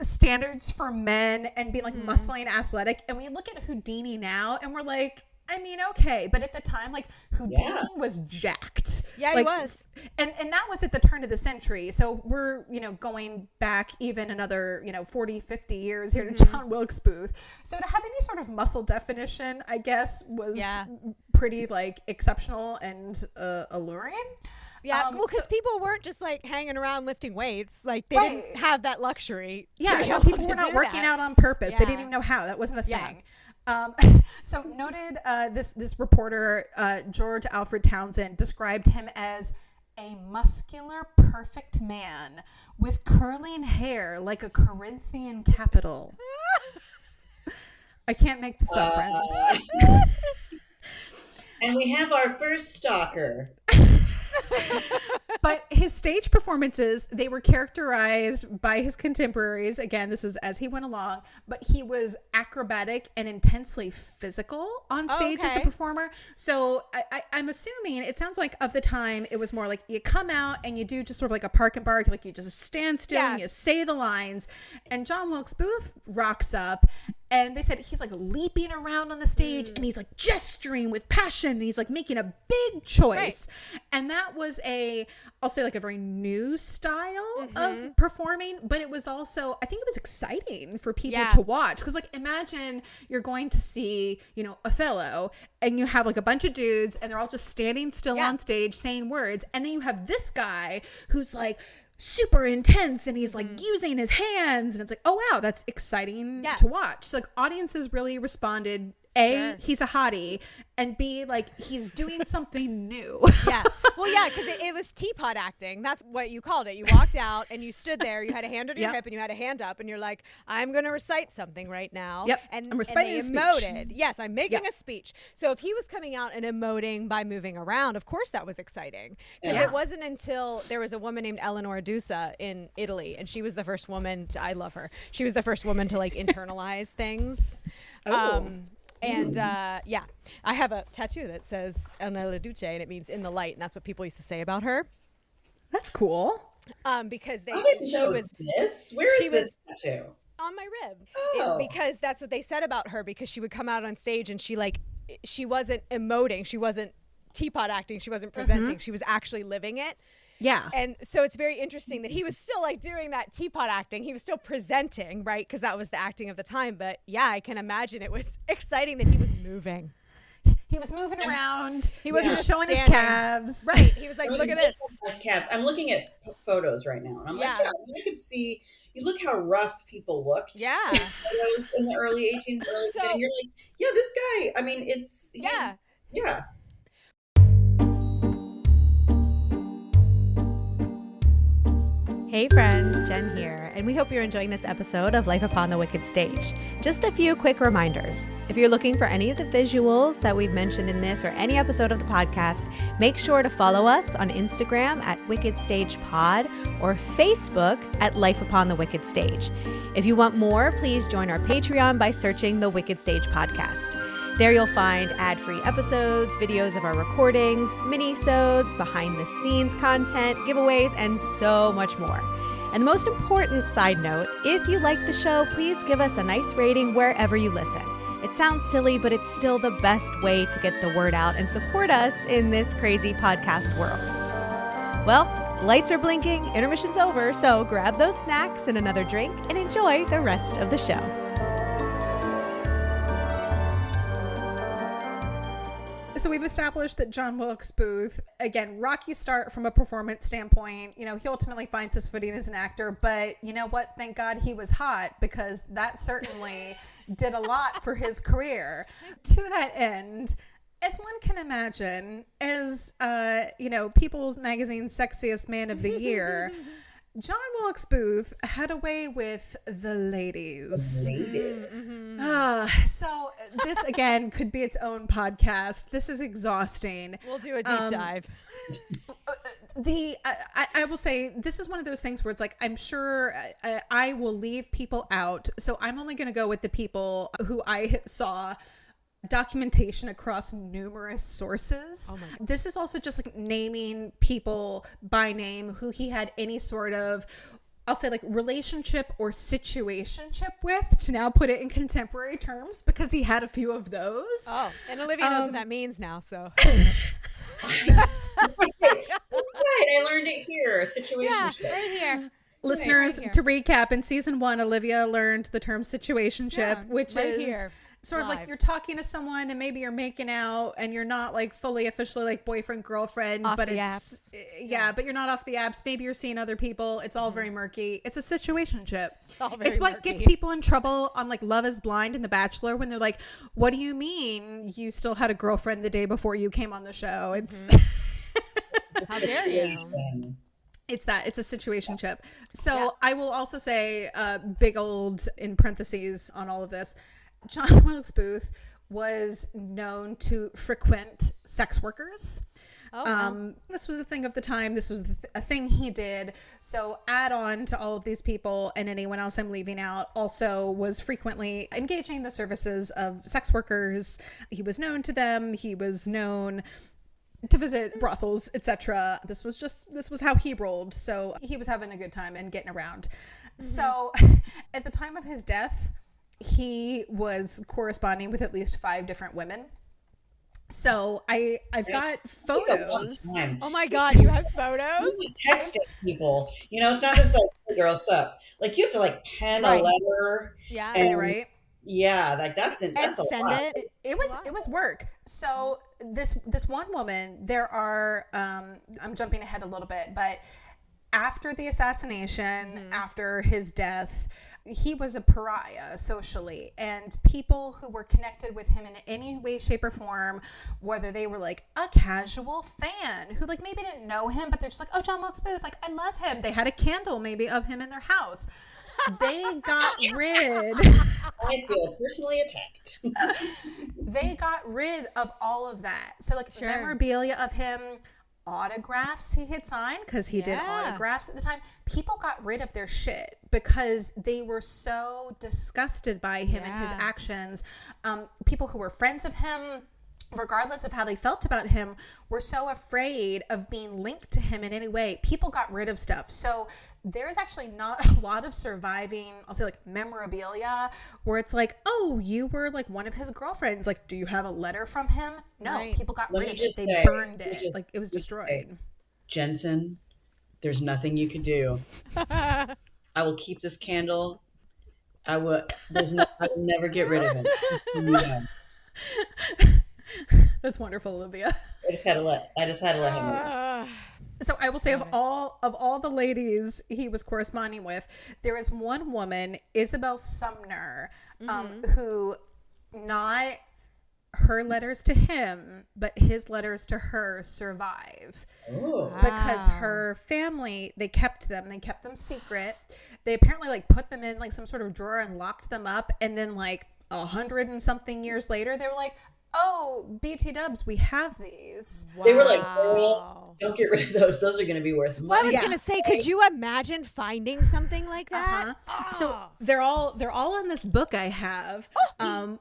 standards for men and being like muscly and athletic. And we look at Houdini now and we're like... I mean, okay, but at the time, like, Houdini was jacked. Yeah, like, he was. And that was at the turn of the century. So we're, going back even another, 40, 50 years here to John Wilkes Booth. So to have any sort of muscle definition, I guess, was pretty, like, exceptional and alluring. Yeah, well, because people weren't just like hanging around lifting weights. Like they didn't have that luxury. Yeah, people were not working out on purpose. They didn't even know how. That wasn't a thing. So noted this reporter, George Alfred Townsend, described him as a muscular, perfect man with curling hair like a Corinthian capital. I can't make this up, friends. And we have our first stalker. But his stage performances, they were characterized by his contemporaries. Again, this is as he went along, but he was acrobatic and intensely physical on stage as a performer. So I'm assuming, it sounds like of the time, it was more like you come out and you do just sort of like a park and bark, like you just stand still and you say the lines. And John Wilkes Booth rocks up. And they said he's like leaping around on the stage and he's like gesturing with passion. And he's like making a big choice. Right. And that was I'll say like a very new style of performing. But it was also, I think it was exciting for people to watch. Because like imagine you're going to see, Othello and you have like a bunch of dudes and they're all just standing still on stage saying words. And then you have this guy who's like, super intense and he's like using his hands and it's like, oh wow, that's exciting to watch. So like audiences really responded. He's a hottie, and B, like he's doing something new. Because it was teapot acting. That's what you called it. You walked out and you stood there, you had a hand on your hip and you had a hand up and you're like, I'm going to recite something right now. And I'm reciting a speech. Yes, I'm making a speech. So if he was coming out and emoting by moving around, of course that was exciting. Because it wasn't until there was a woman named Eleanor Dusa in Italy, and she was the first woman, I love her. She was the first woman to like internalize things. And I have a tattoo that says nella luce, and it means in the light, and that's what people used to say about her. That's cool. Because Where is this tattoo? On my rib. Because that's what they said about her, because she would come out on stage and she wasn't emoting, she wasn't teapot acting, she wasn't presenting, she was actually living it. Yeah. And so it's very interesting that he was still like doing that teapot acting. He was still presenting, right? Because that was the acting of the time. But yeah, I can imagine it was exciting that he was moving. He was moving around. He wasn't just showing standing. his calves. Right. He was like, look at this. His calves. I'm looking at photos right now. And I'm like, I could see, you look how rough people looked. Yeah. In photos in the early 18th, and you're like, this guy, I mean, Hey friends, Jen here, and we hope you're enjoying this episode of Life Upon the Wicked Stage. Just a few quick reminders. If you're looking for any of the visuals that we've mentioned in this or any episode of the podcast, make sure to follow us on Instagram at Wicked Stage Pod or Facebook at Life Upon the Wicked Stage. If you want more, please join our Patreon by searching the Wicked Stage Podcast. There you'll find ad-free episodes, videos of our recordings, mini-sodes, behind-the-scenes content, giveaways, and so much more. And the most important side note, if you like the show, please give us a nice rating wherever you listen. It sounds silly, but it's still the best way to get the word out and support us in this crazy podcast world. Well, lights are blinking, intermission's over, so grab those snacks and another drink and enjoy the rest of the show. So we've established that John Wilkes Booth, again, rocky start from a performance standpoint. You know, he ultimately finds his footing as an actor, but you know what? Thank God he was hot, because that certainly did a lot for his career. To that end, as one can imagine, as, People's Magazine's Sexiest Man of the Year, John Wilkes Booth had a way with the ladies. So this, again, could be its own podcast. This is exhausting. We'll do a deep dive. I will say, this is one of those things where it's like, I'm sure I will leave people out. So I'm only going to go with the people who I saw documentation across numerous sources. Oh, this is also just like naming people by name who he had any sort of, I'll say, like, relationship or situationship with, to now put it in contemporary terms, because he had a few of those. Oh, and Olivia knows what that means now, so. That's right. I learned it here. Situationship. Yeah, right here. Listeners, right here. to recap, in season 1, Olivia learned the term situationship, which right is here. Sort of Live. like you're talking to someone and maybe you're making out and you're not like fully officially like boyfriend, girlfriend, off but the it's apps. But you're not off the apps. Maybe you're seeing other people. It's all very murky. It's a situationship. It's what gets people in trouble on like Love is Blind and The Bachelor, when they're like, what do you mean you still had a girlfriend the day before you came on the show? It's How dare you? It's a situationship. So I will also say, big old in parentheses on all of this, John Wilkes Booth was known to frequent sex workers. This was a thing of the time. This was a thing he did. So add on to all of these people, and anyone else I'm leaving out, also was frequently engaging the services of sex workers. He was known to them. He was known to visit brothels, etc. This was how he rolled. So he was having a good time and getting around. So at the time of his death, he was corresponding with at least 5 different women. So I've got photos. Oh my God, you have photos? You texting people. You know, it's not just like, hey girl, sup. Like, you have to like pen a letter. Yeah. And, right. Yeah, like that's a send lot. It was work. So this one woman, there are I'm jumping ahead a little bit, but after the assassination, after his death, he was a pariah socially, and people who were connected with him in any way, shape, or form, whether they were like a casual fan who like maybe didn't know him, but they're just like, oh, John Wilkes Booth, like I love him. They had a candle maybe of him in their house. They got rid. I feel personally attacked. They got rid of all of that. So like memorabilia of him, autographs he had signed, because he did autographs at the time. People got rid of their shit because they were so disgusted by him and his actions. People who were friends of him, regardless of how they felt about him, were so afraid of being linked to him in any way. People got rid of stuff. So there's actually not a lot of surviving, I'll say, like memorabilia where it's like, oh, you were like one of his girlfriends. Like, do you have a letter from him? No, people got rid of it. They burned it. Like, it was destroyed. Jensen, there's nothing you can do. I will keep this candle. I will never get rid of it. Yeah. That's wonderful, Olivia. I just had to let him know. So I will say, of all the ladies he was corresponding with, there is one woman, Isabel Sumner, who her letters to him, but his letters to her survive. Oh. Because her family, they kept them secret. They apparently like put them in like some sort of drawer and locked them up, and then like 100 and something years later they were like, oh, BT dubs, we have these. They were like, girl, don't get rid of those. Those are going to be worth money. Well, I was going to say, could you imagine finding something like that? So they're all in this book I have,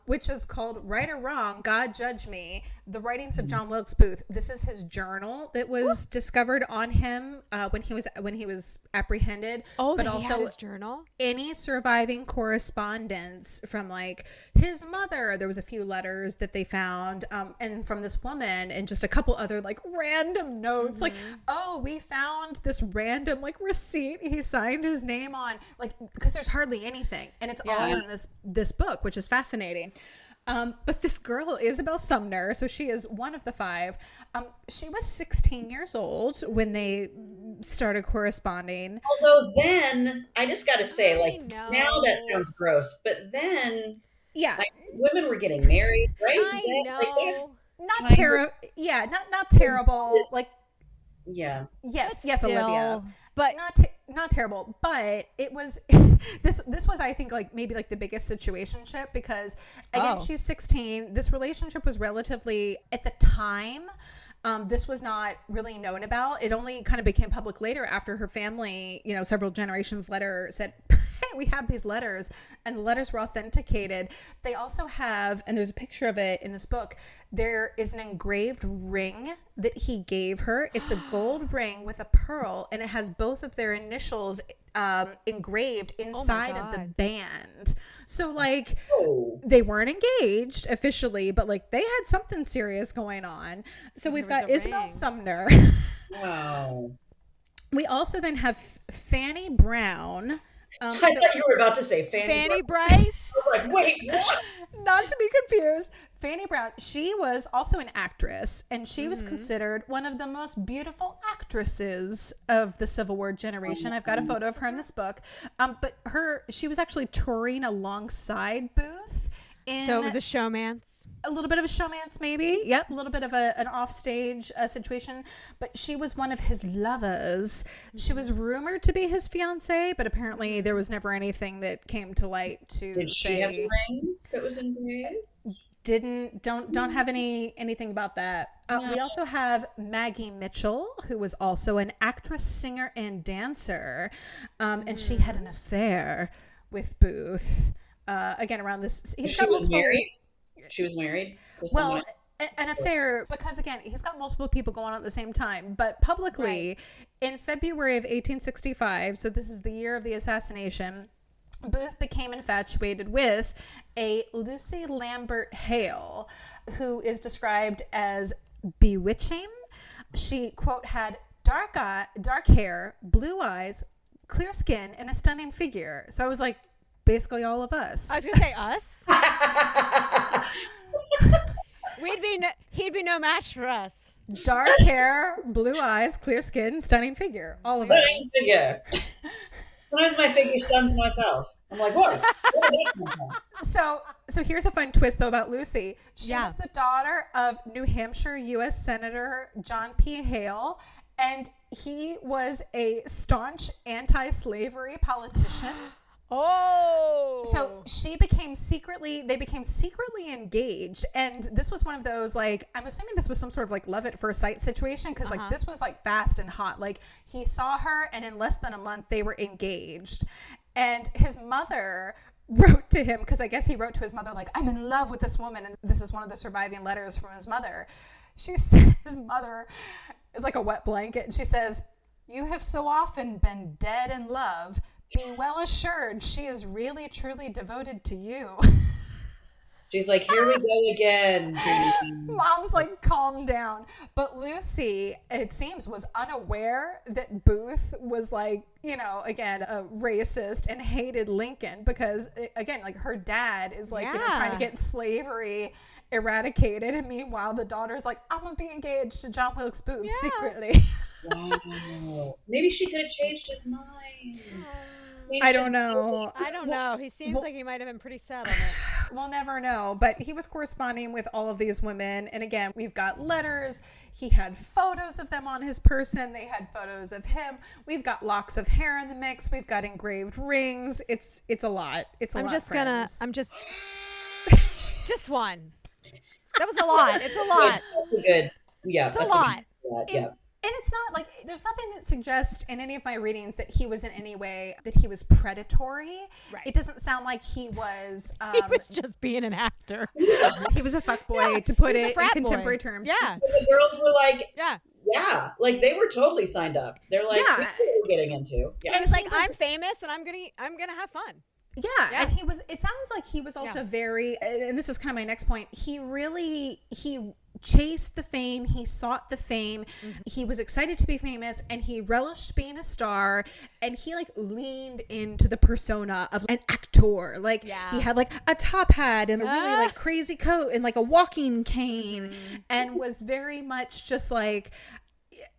which is called Right or Wrong, God Judge Me, The Writings of John Wilkes Booth. This is his journal that was discovered on him when he was apprehended. Oh, but he also had his journal? Any surviving correspondence from like his mother. There was a few letters that they found, and from this woman, and just a couple other like random notes, like, oh, we found this random like receipt he signed his name on, like, because there's hardly anything, and it's all in this book, which is fascinating. But this girl, Isabel Sumner, so she is one of the 5. She was 16 years old when they started corresponding. Although then, I just got to say, like, now that sounds gross, but then, like, women were getting married, right? I know. Not terrible. Yeah, not terrible. Like, yeah. Yes, still, Olivia. But not terrible, but it was this was, I think, like maybe like the biggest situationship, because again, she's 16. This relationship was relatively, at the time, this was not really known about. It only kind of became public later, after her family, several generations later, said, hey, we have these letters, and the letters were authenticated. They also have, and there's a picture of it in this book, there is an engraved ring that he gave her. It's a gold ring with a pearl, and it has both of their initials engraved inside of the band. So like, they weren't engaged officially, but like they had something serious going on. So we've got Isabel Sumner. Wow. We also then have Fanny Brown. I thought you were about to say Fanny Bryce. I was like, wait, what? Not to be confused. Fanny Brown, she was also an actress, and she was considered one of the most beautiful actresses of the Civil War generation. I've got a photo of her in this book. But she was actually touring alongside Booth. So it was a showmance. A little bit of a showmance, maybe. Yep, a little bit of an offstage situation. But she was one of his lovers. She was rumored to be his fiance, but apparently there was never anything that came to light to Did she have a ring that was engraved? Don't have anything about that. We also have Maggie Mitchell, who was also an actress, singer, and dancer, and she had an affair with Booth. Again, around this, she was married. She was married. Well, an affair, because again, he's got multiple people going on at the same time. But publicly, in February of 1865, so this is the year of the assassination, Booth became infatuated with a Lucy Lambert Hale, who is described as bewitching. She, quote, had dark hair, blue eyes, clear skin, and a stunning figure. So I was like, basically all of us. I was gonna say us. He'd be no match for us. Dark hair, blue eyes, clear skin, stunning figure. All of us. Stunning figure. Sometimes my figure stuns myself. I'm like, what? So here's a fun twist though about Lucy. She was the daughter of New Hampshire U.S. Senator John P. Hale, and he was a staunch anti-slavery politician. Oh, so they became secretly engaged, and this was one of those, like, I'm assuming this was some sort of like love at first sight situation, because like this was like fast and hot. Like, he saw her, and in less than a month they were engaged. And his mother wrote to him, because I guess he wrote to his mother like, I'm in love with this woman, and this is one of the surviving letters from his mother. She said, his mother is like a wet blanket, and she says, "You have so often been dead in love. Be well assured she is really, truly devoted to you." She's like, here we go again. Mom's like, calm down. But Lucy, it seems, was unaware that Booth was like, again, a racist and hated Lincoln, because, again, like, her dad is like, trying to get slavery eradicated. And meanwhile, the daughter's like, I'm going to be engaged to John Wilkes Booth secretly. Wow. Maybe she could have changed his mind. I don't know. He seems like he might have been pretty sad on it. We'll never know. But he was corresponding with all of these women. And again, we've got letters. He had photos of them on his person. They had photos of him. We've got locks of hair in the mix. We've got engraved rings. It's a lot. Just one. That was a lot. It's a lot. Good. Yeah. It's a lot. Yeah. And it's not like there's nothing that suggests in any of my readings that he was in any way that he was predatory. Right. It doesn't sound like he was. He was just being an actor. He was a fuckboy, to put it in contemporary terms. Yeah. The girls were like, yeah, like they were totally signed up. They're like, "This is what we're getting into." Yeah. And he was like, I'm famous and I'm gonna have fun. Yeah, and it sounds like he was also very, and this is kind of my next point, he chased the fame, he sought the fame, he was excited to be famous, and he relished being a star, and he like leaned into the persona of an actor. Like he had like a top hat and a really like crazy coat and like a walking cane, and was very much just like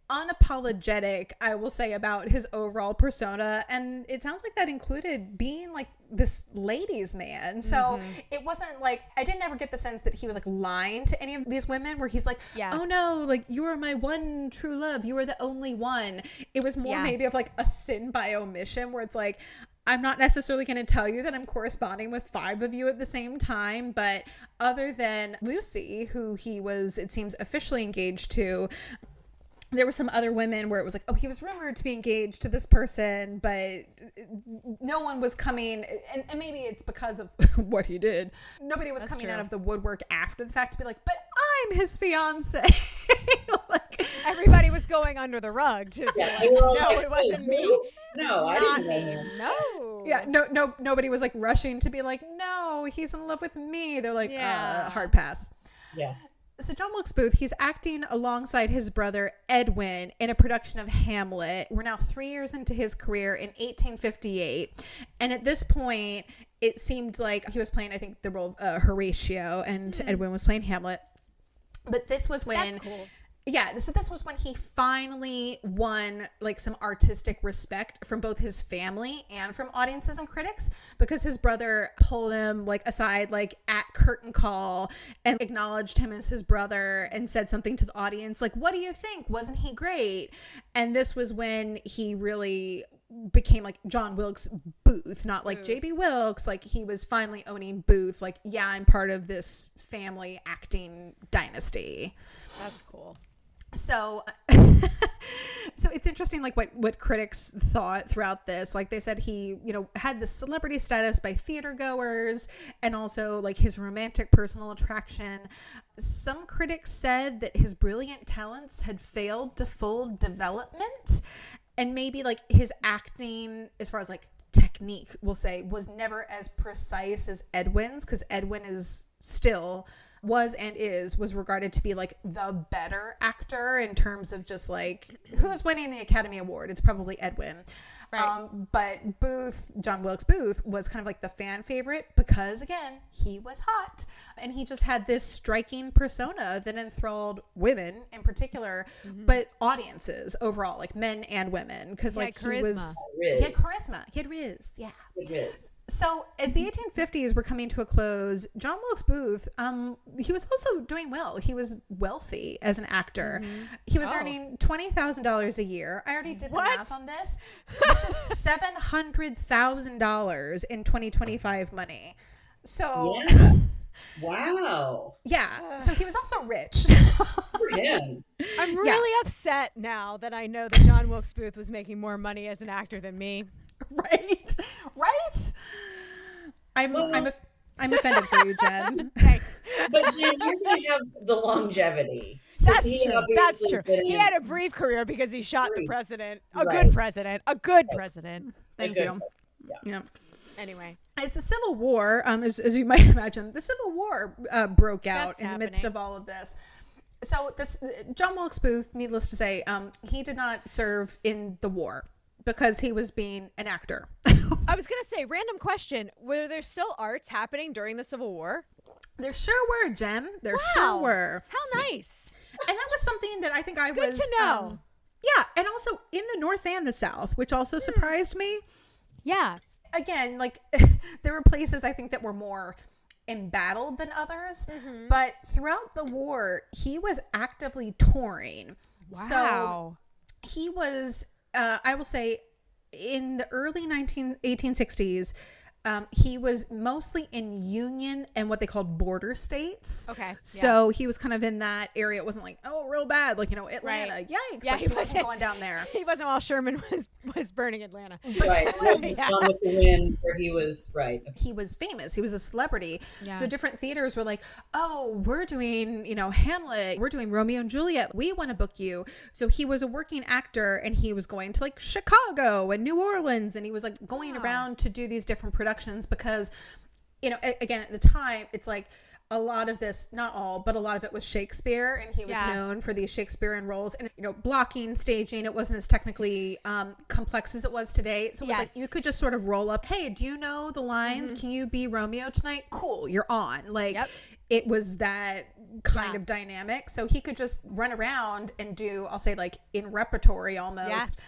unapologetic, I will say, about his overall persona. And it sounds like that included being like this ladies' man. So it wasn't like, I didn't ever get the sense that he was like lying to any of these women, where he's like, oh no, like you are my one true love, you are the only one. It was more maybe of like a sin by omission, where it's like, I'm not necessarily going to tell you that I'm corresponding with 5 of you at the same time, but other than Lucy, who he was, it seems, officially engaged to, there were some other women where it was like, oh, he was rumored to be engaged to this person, but no one was coming. And maybe it's because of what he did. Nobody was coming out of the woodwork after the fact to be like, but I'm his fiance. Like, everybody was going under the rug. No, it wasn't me. No, I didn't know him. No. Yeah, nobody was like rushing to be like, no, he's in love with me. They're like, hard pass. Yeah. So John Wilkes Booth, he's acting alongside his brother Edwin in a production of Hamlet. We're now 3 years into his career in 1858. And at this point, it seemed like he was playing, I think, the role of Horatio, and Edwin was playing Hamlet. But this was when... That's cool. Yeah, so this was when he finally won like some artistic respect from both his family and from audiences and critics, because his brother pulled him like aside like at curtain call and acknowledged him as his brother and said something to the audience like, what do you think? Wasn't he great? And this was when he really became like John Wilkes Booth, not like J.B. Wilkes. Like he was finally owning Booth. Like, yeah, I'm part of this family acting dynasty. That's cool. So it's interesting, like what critics thought throughout this. Like they said he, had this celebrity status by theater goers, and also like his romantic personal attraction. Some critics said that his brilliant talents had failed to full development, and maybe like his acting, as far as like technique, we'll say, was never as precise as Edwin's, because Edwin was regarded to be like the better actor in terms of just like who's winning the Academy Award. It's probably Edwin. Right. But Booth, John Wilkes Booth, was kind of like the fan favorite because, again, he was hot. And he just had this striking persona that enthralled women in particular, but audiences overall, like men and women. Because like he had charisma. He had riz. Yeah. So as the 1850s were coming to a close, John Wilkes Booth, he was also doing well. He was wealthy as an actor. He was earning $20,000 a year. I already did the math on this. This is $700,000 in 2025 money. So wow. Yeah. So he was also rich. For him. I'm really upset now that I know that John Wilkes Booth was making more money as an actor than me. Right? I'm offended for you, Jen. Thanks. But Jen, you're going to have the longevity. That's true. He had a brief career because he shot the president. Good president. Thank you. Yeah. Anyway. As the Civil War, as you might imagine, the Civil War broke out in the midst of all of this. So John Wilkes Booth, needless to say, he did not serve in the war, because he was being an actor. I was going to say, random question. Were there still arts happening during the Civil War? There sure were, Jen. There sure were. How nice. And that was something that I think I was... Good to know. Yeah, and also in the North and the South, which also surprised me. Yeah. Again, like, there were places I think that were more embattled than others. But throughout the war, he was actively touring. Wow. So he was, I will say, in the early 1860s, he was mostly in Union and what they called border states. Okay. So he was kind of in that area. It wasn't like, oh, real bad. Like, Atlanta. Right. Yikes. Yeah, like, he wasn't going down there. He wasn't while Sherman was burning Atlanta. Right. Gone with the Wind, where he was, right. He was famous. He was a celebrity. Yeah. So different theaters were like, oh, we're doing, Hamlet. We're doing Romeo and Juliet. We want to book you. So he was a working actor, and he was going to like Chicago and New Orleans, and he was like going around to do these different productions because, again, at the time, it's like a lot of this, not all, but a lot of it was Shakespeare, and he was known for these Shakespearean roles and, blocking, staging. It wasn't as technically complex as it was today. So it was like you could just sort of roll up, hey, do you know the lines? Can you be Romeo tonight? Cool, you're on. Like, it was that kind of dynamic. So he could just run around and do, I'll say, like in repertory almost,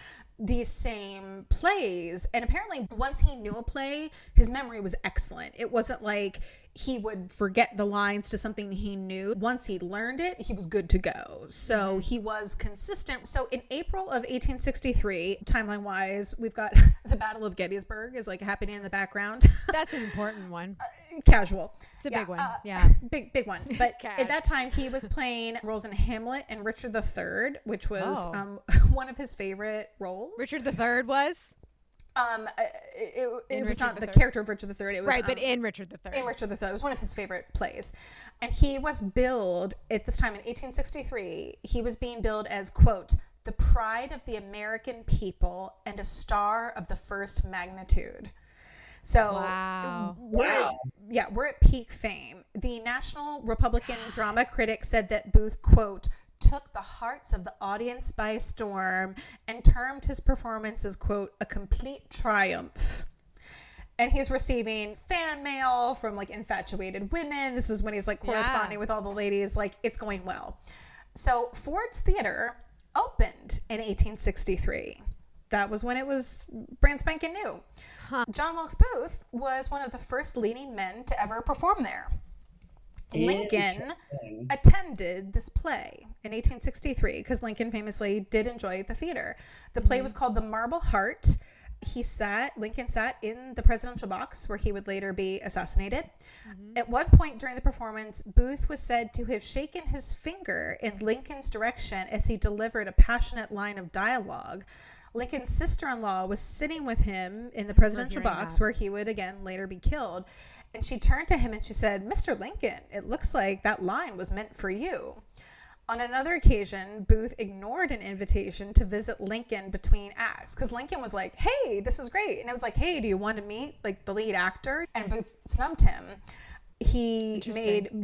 these same plays. And apparently once he knew a play, his memory was excellent. It wasn't like he would forget the lines to something he knew. Once he learned it, he was good to go. So he was consistent. So in April of 1863, timeline wise, we've got the Battle of Gettysburg is like happening in the background. That's an important one. Casual. It's a big one. Big one. But at that time, he was playing roles in Hamlet and Richard III, which was one of his favorite roles. Richard III was? It was not the character of Richard III. It was, but in Richard III. In Richard III. It was one of his favorite plays. And he was billed at this time in 1863. He was being billed as, quote, the pride of the American people and a star of the first magnitude. So we're at peak fame. The National Republican Drama Critic said that Booth, quote, took the hearts of the audience by storm and termed his performance as, quote, a complete triumph. And he's receiving fan mail from like infatuated women. This is when he's like corresponding with all the ladies. Like, it's going well. So Ford's Theater opened in 1863. That was when it was brand spanking new. John Wilkes Booth was one of the first leading men to ever perform there. Lincoln attended this play in 1863 because Lincoln famously did enjoy the theater. The play was called The Marble Heart. Lincoln sat in the presidential box where he would later be assassinated. At one point during the performance, Booth was said to have shaken his finger in Lincoln's direction as he delivered a passionate line of dialogue. Lincoln's sister-in-law was sitting with him in the presidential box where he would again later be killed. And she turned to him and she said, Mr. Lincoln, it looks like that line was meant for you. On another occasion, Booth ignored an invitation to visit Lincoln between acts because Lincoln was like, hey, this is great. And it was like, hey, do you want to meet like the lead actor? And Booth snubbed him.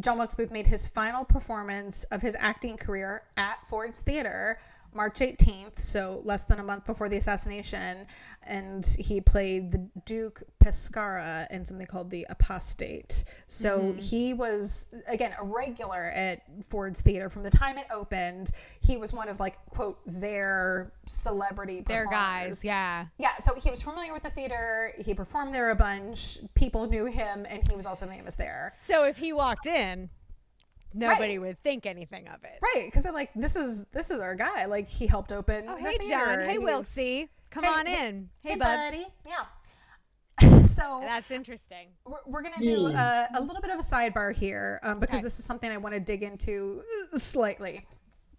John Wilkes Booth made his final performance of his acting career at Ford's Theater March 18th, so less than a month before the assassination, and he played the Duke Pescara in something called The Apostate. So he was, again, a regular at Ford's Theater. From the time it opened, he was one of, like, quote, their celebrity performers. Their guys, yeah. Yeah, so he was familiar with the theater. He performed there a bunch. People knew him, and he was also famous there. So if he walked in, nobody would think anything of it. Right, because they're like, this is our guy. Like, he helped open the hey, theater. John. Hey, Wilkes. Come on in. Hey, bud. Buddy. Yeah. So that's interesting. We're going to do a little bit of a sidebar here because this is something I want to dig into slightly.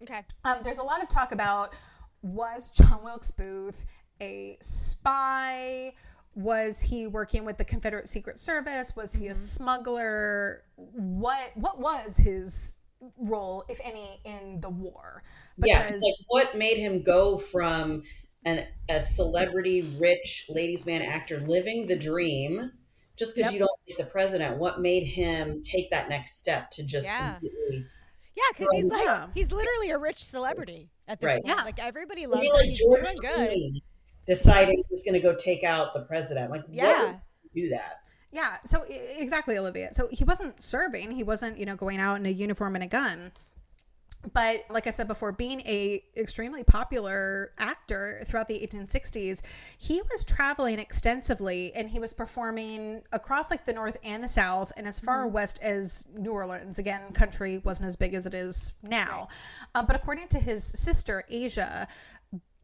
Okay. There's a lot of talk about, was John Wilkes Booth a spy? Was he working with the Confederate Secret Service? Was he a smuggler? What was his role, if any, in the war? Because like what made him go from a celebrity, rich ladies' man actor living the dream, just because you don't get the president? What made him take that next step to just completely? Yeah, because he's literally a rich celebrity at this point. Yeah. Like everybody loves him. He's doing good. Deciding he's going to go take out the president. Like, why would you do that? Yeah, so exactly, Olivia. So he wasn't serving. He wasn't, going out in a uniform and a gun. But like I said before, being a extremely popular actor throughout the 1860s, he was traveling extensively, and he was performing across like the North and the South and as far west as New Orleans. Again, country wasn't as big as it is now. But according to his sister, Asia,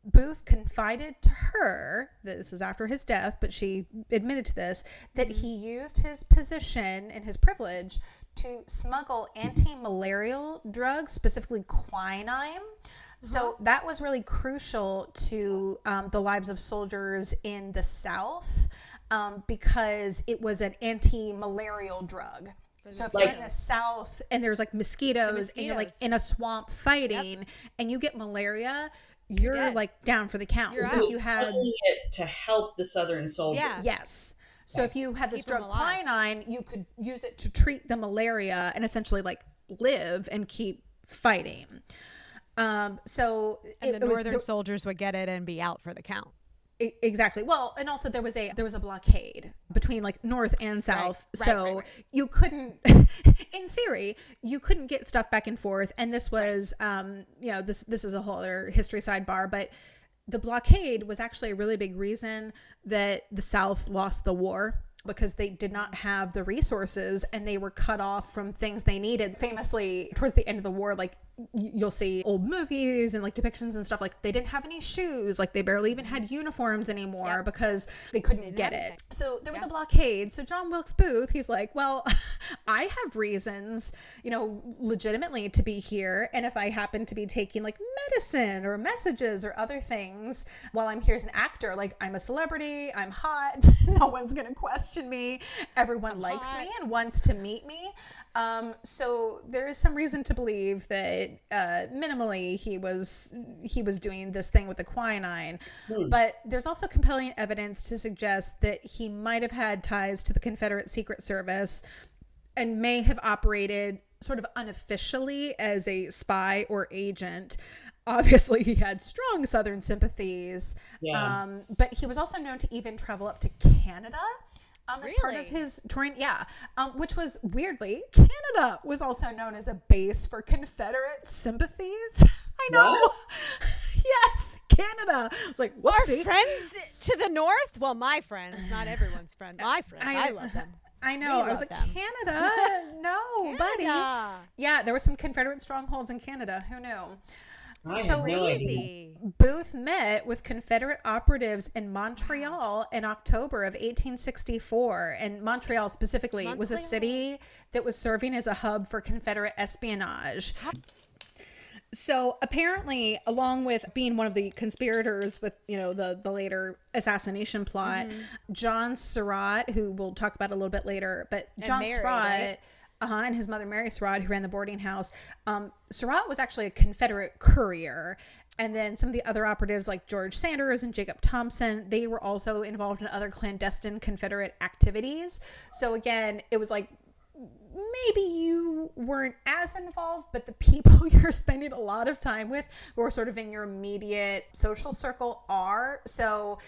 Booth confided to her, this is after his death, but she admitted to this, that he used his position and his privilege to smuggle anti-malarial drugs, specifically quinine. So that was really crucial to the lives of soldiers in the South because it was an anti-malarial drug. So if you're in the South and there's like mosquitoes and you're like in a swamp fighting and you get malaria, you're like down for the count. So if you had it to help the Southern soldiers. Yes. So if you had this drug quinine, you could use it to treat the malaria and essentially like live and keep fighting. And the Northern soldiers would get it and be out for the count. Exactly. Well, and also there was a blockade between like North and South. Right. You couldn't, in theory, you couldn't get stuff back and forth. And this was, this is a whole other history sidebar, but the blockade was actually a really big reason that the South lost the war, because they did not have the resources and they were cut off from things they needed. Famously, towards the end of the war, like you'll see old movies and like depictions and stuff, like they didn't have any shoes, like they barely even had uniforms anymore because they couldn't get it. So there was a blockade. So John Wilkes Booth, he's like, well, I have reasons, legitimately to be here. And if I happen to be taking like medicine or messages or other things while I'm here as an actor, like I'm a celebrity, I'm hot, no one's going to question me. Everyone likes me and wants to meet me. So there is some reason to believe that minimally he was doing this thing with the quinine, but there's also compelling evidence to suggest that he might have had ties to the Confederate Secret Service and may have operated sort of unofficially as a spy or agent. Obviously, he had strong Southern sympathies, but he was also known to even travel up to Canada. As part of his touring, which was weirdly, Canada was also known as a base for Confederate sympathies. I know. What? Yes, Canada. I was like, whoopsie. Our friends to the north? Well, my friends, not everyone's friends. My friends, I love them. I know. I was like, them. Canada? No, buddy. Yeah, there were some Confederate strongholds in Canada. Who knew? So easy. Booth met with Confederate operatives in Montreal in October of 1864. And Montreal specifically was a city that was serving as a hub for Confederate espionage. So apparently, along with being one of the conspirators with, the later assassination plot, John Surratt, who we'll talk about a little bit later, but John Surratt... Right? And his mother, Mary Surratt, who ran the boarding house. Surratt was actually a Confederate courier. And then some of the other operatives like George Sanders and Jacob Thompson, they were also involved in other clandestine Confederate activities. So again, it was like, maybe you weren't as involved, but the people you're spending a lot of time with who are sort of in your immediate social circle are. So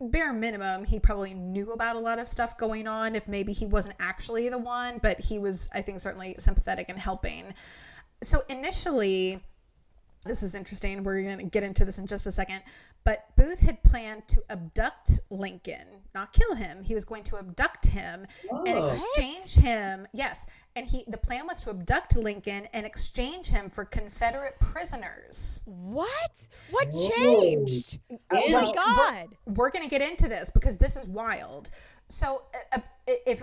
bare minimum, he probably knew about a lot of stuff going on, if maybe he wasn't actually the one, but he was, I think, certainly sympathetic and helping. So initially, this is interesting, we're going to get into this in just a second, but Booth had planned to abduct Lincoln, not kill him. He was going to abduct him and exchange him. Yes. And the plan was to abduct Lincoln and exchange him for Confederate prisoners. What? What changed? Oh my God. We're going to get into this because this is wild. So if,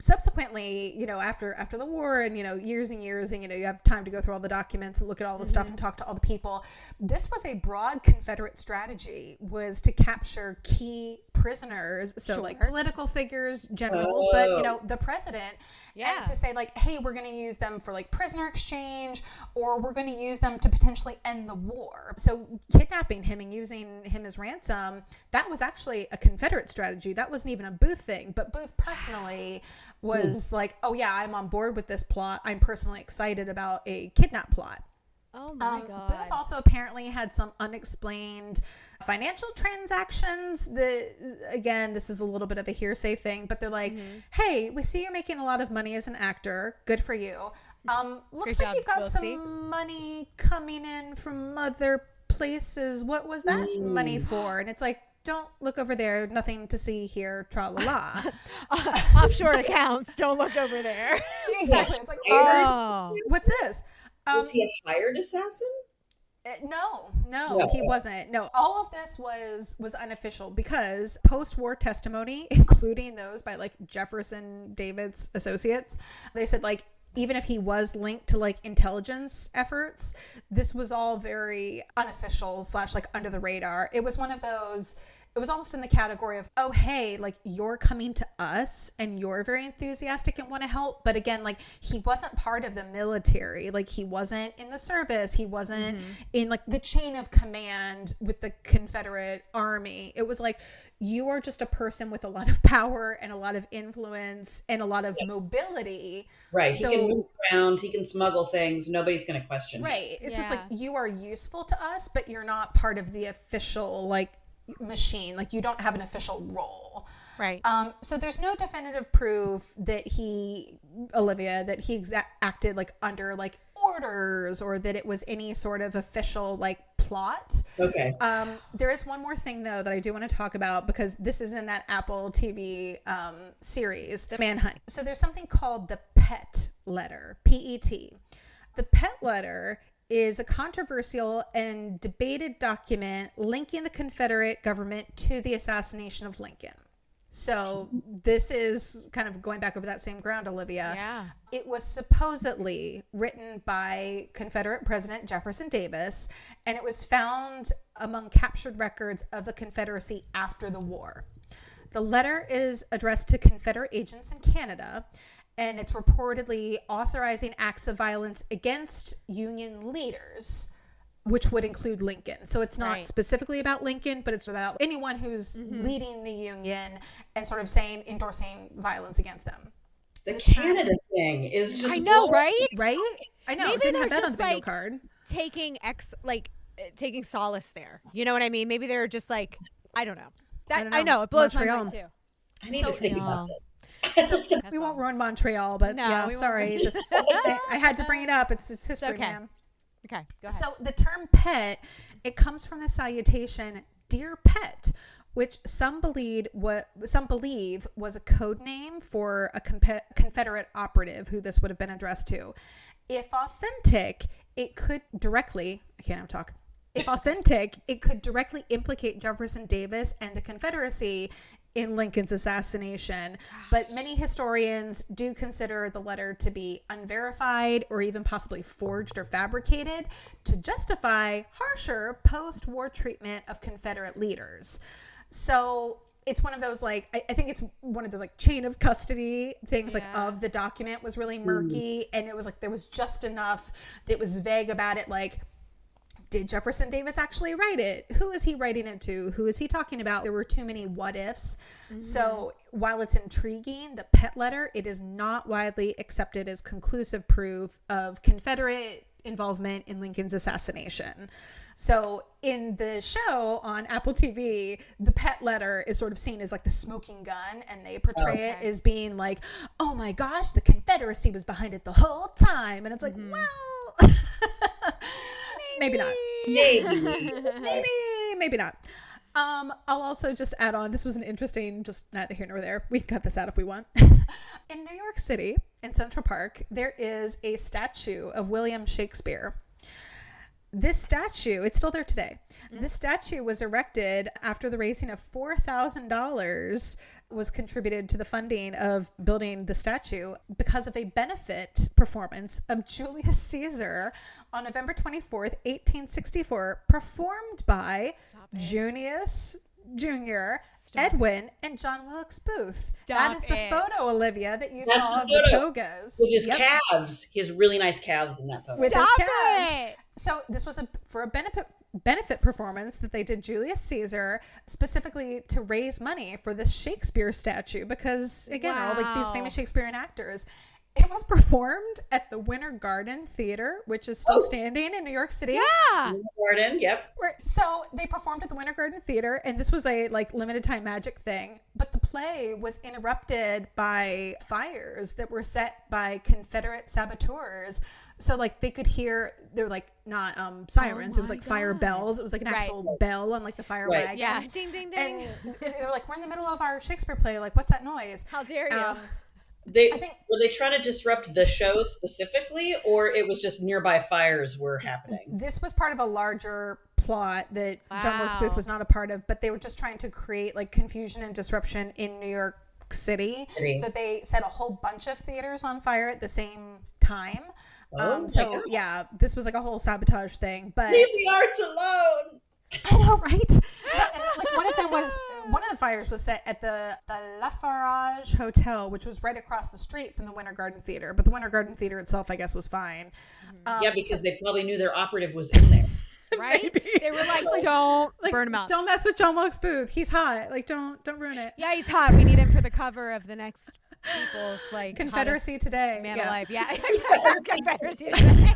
subsequently, after the war and, years and years and, you have time to go through all the documents and look at all the stuff and talk to all the people, this was a broad Confederate strategy, was to capture key prisoners. So like political figures, generals, but, the president. Yeah. And to say like, hey, we're going to use them for like prisoner exchange, or we're going to use them to potentially end the war. So kidnapping him and using him as ransom, that was actually a Confederate strategy. That wasn't even a Booth thing. But Booth personally was like, oh yeah, I'm on board with this plot. I'm personally excited about a kidnap plot. Oh my God. Booth also apparently had some unexplained financial transactions that, again, this is a little bit of a hearsay thing, but they're like, hey, we see you're making a lot of money as an actor. Good for you. Looks Great like job, you've got Wilkes. some money coming in from other places. What was that money for? And it's like, don't look over there. Nothing to see here. Tra la la. Offshore accounts. Don't look over there. Exactly. It's like, Oh. what's this? Was he a hired assassin? No, he wasn't. No, all of this was unofficial because post-war testimony, including those by like Jefferson Davis associates, they said like even if he was linked to like intelligence efforts, this was all very unofficial / like under the radar. It was one of those. It was almost in the category of, oh, hey, like you're coming to us and you're very enthusiastic and want to help. But again, like he wasn't part of the military. Like he wasn't in the service. He wasn't in like the chain of command with the Confederate Army. It was like, you are just a person with a lot of power and a lot of influence and a lot of mobility. Right. So, he can move around. He can smuggle things. Nobody's going to question. Right. Yeah. So it's like you are useful to us, but you're not part of the official like machine. Like you don't have an official role. Right. So there's no definitive proof that Olivia, acted like under like orders or that it was any sort of official like plot. Okay. There is one more thing though that I do want to talk about because this is in that Apple TV series, The Manhunt. So there's something called the Pet Letter, PET. The Pet Letter is a controversial and debated document linking the Confederate government to the assassination of Lincoln. So this is kind of going back over that same ground, Olivia. Yeah. It was supposedly written by Confederate President Jefferson Davis, and it was found among captured records of the Confederacy after the war. The letter is addressed to Confederate agents in Canada, and it's reportedly authorizing acts of violence against Union leaders, which would include Lincoln. So it's not specifically about Lincoln, but it's about anyone who's leading the Union and sort of endorsing violence against them. The Canada thing is just... I know, right? Right? I know. Maybe Didn't have they're that on just, the bingo like, card. taking solace there. You know what I mean? Maybe they're just like, I don't know. I know. It blows Montreal. my mind too. I need to think about this. We won't ruin Montreal, but No, yeah, we won't. sorry. I had to bring it up. It's history, okay. man. Okay, go ahead. So the term pet, it comes from the salutation, "Dear Pet," which some believe was a code name for a Confederate operative who this would have been addressed to. If authentic, it could directly implicate Jefferson Davis and the Confederacy in Lincoln's assassination. But many historians do consider the letter to be unverified or even possibly forged or fabricated to justify harsher post-war treatment of Confederate leaders. So it's one of those, like, I think it's one of those, like, chain of custody things, like, of the document was really murky. And it was like, there was just enough that was vague about it, like, did Jefferson Davis actually write it? Who is he writing it to? Who is he talking about? There were too many what ifs. So while it's intriguing, the Pet Letter, it is not widely accepted as conclusive proof of Confederate involvement in Lincoln's assassination. So in the show on Apple TV, the Pet Letter is sort of seen as like the smoking gun, and they portray it as being like, oh my gosh, the Confederacy was behind it the whole time. And it's like, well... Maybe not. Maybe not. I'll also just add on, this was an interesting, just neither here nor there. We can cut this out if we want. In New York City, in Central Park, there is a statue of William Shakespeare. This statue, it's still there today. This statue was erected after the raising of $4,000 was contributed to the funding of building the statue because of a benefit performance of Julius Caesar on November 24th, 1864, performed by Junius Jr., Edwin, and John Wilkes Booth. That is the photo, Olivia, that you saw of the togas. With his calves. He has really nice calves in that photo. With his calves. So this was for a benefit performance that they did Julius Caesar specifically to raise money for this Shakespeare statue because, again, they're all like these famous Shakespearean actors. It was performed at the Winter Garden Theater, which is still standing in New York City. Yeah. Garden, yep. So they performed at the Winter Garden Theater, and this was a like limited time magic thing. But the play was interrupted by fires that were set by Confederate saboteurs. So like they could hear, they were like not sirens. It was like fire bells. It was like an actual bell on like the fire wagon. Yeah. Ding, ding, ding. And they were like, we're in the middle of our Shakespeare play. Like, what's that noise? How dare you? Were they trying to disrupt the show specifically, or it was just nearby fires were happening? This was part of a larger plot that John Wilkes Booth was not a part of, but they were just trying to create like confusion and disruption in New York City. So they set a whole bunch of theaters on fire at the same time. Yeah, this was like a whole sabotage thing. But leave the arts alone. I know, right? And like one of the fires was set at the Lafarge Hotel, which was right across the street from the Winter Garden Theater. But the Winter Garden Theater itself, I guess, was fine. Because they probably knew their operative was in there. Right? Maybe. They were like, don't burn him out. Don't mess with John Wilkes Booth. He's hot. Like, don't ruin it. Yeah, he's hot. We need him for the cover of the next People's like Confederacy Today. Man alive. Yeah. Confederacy Today.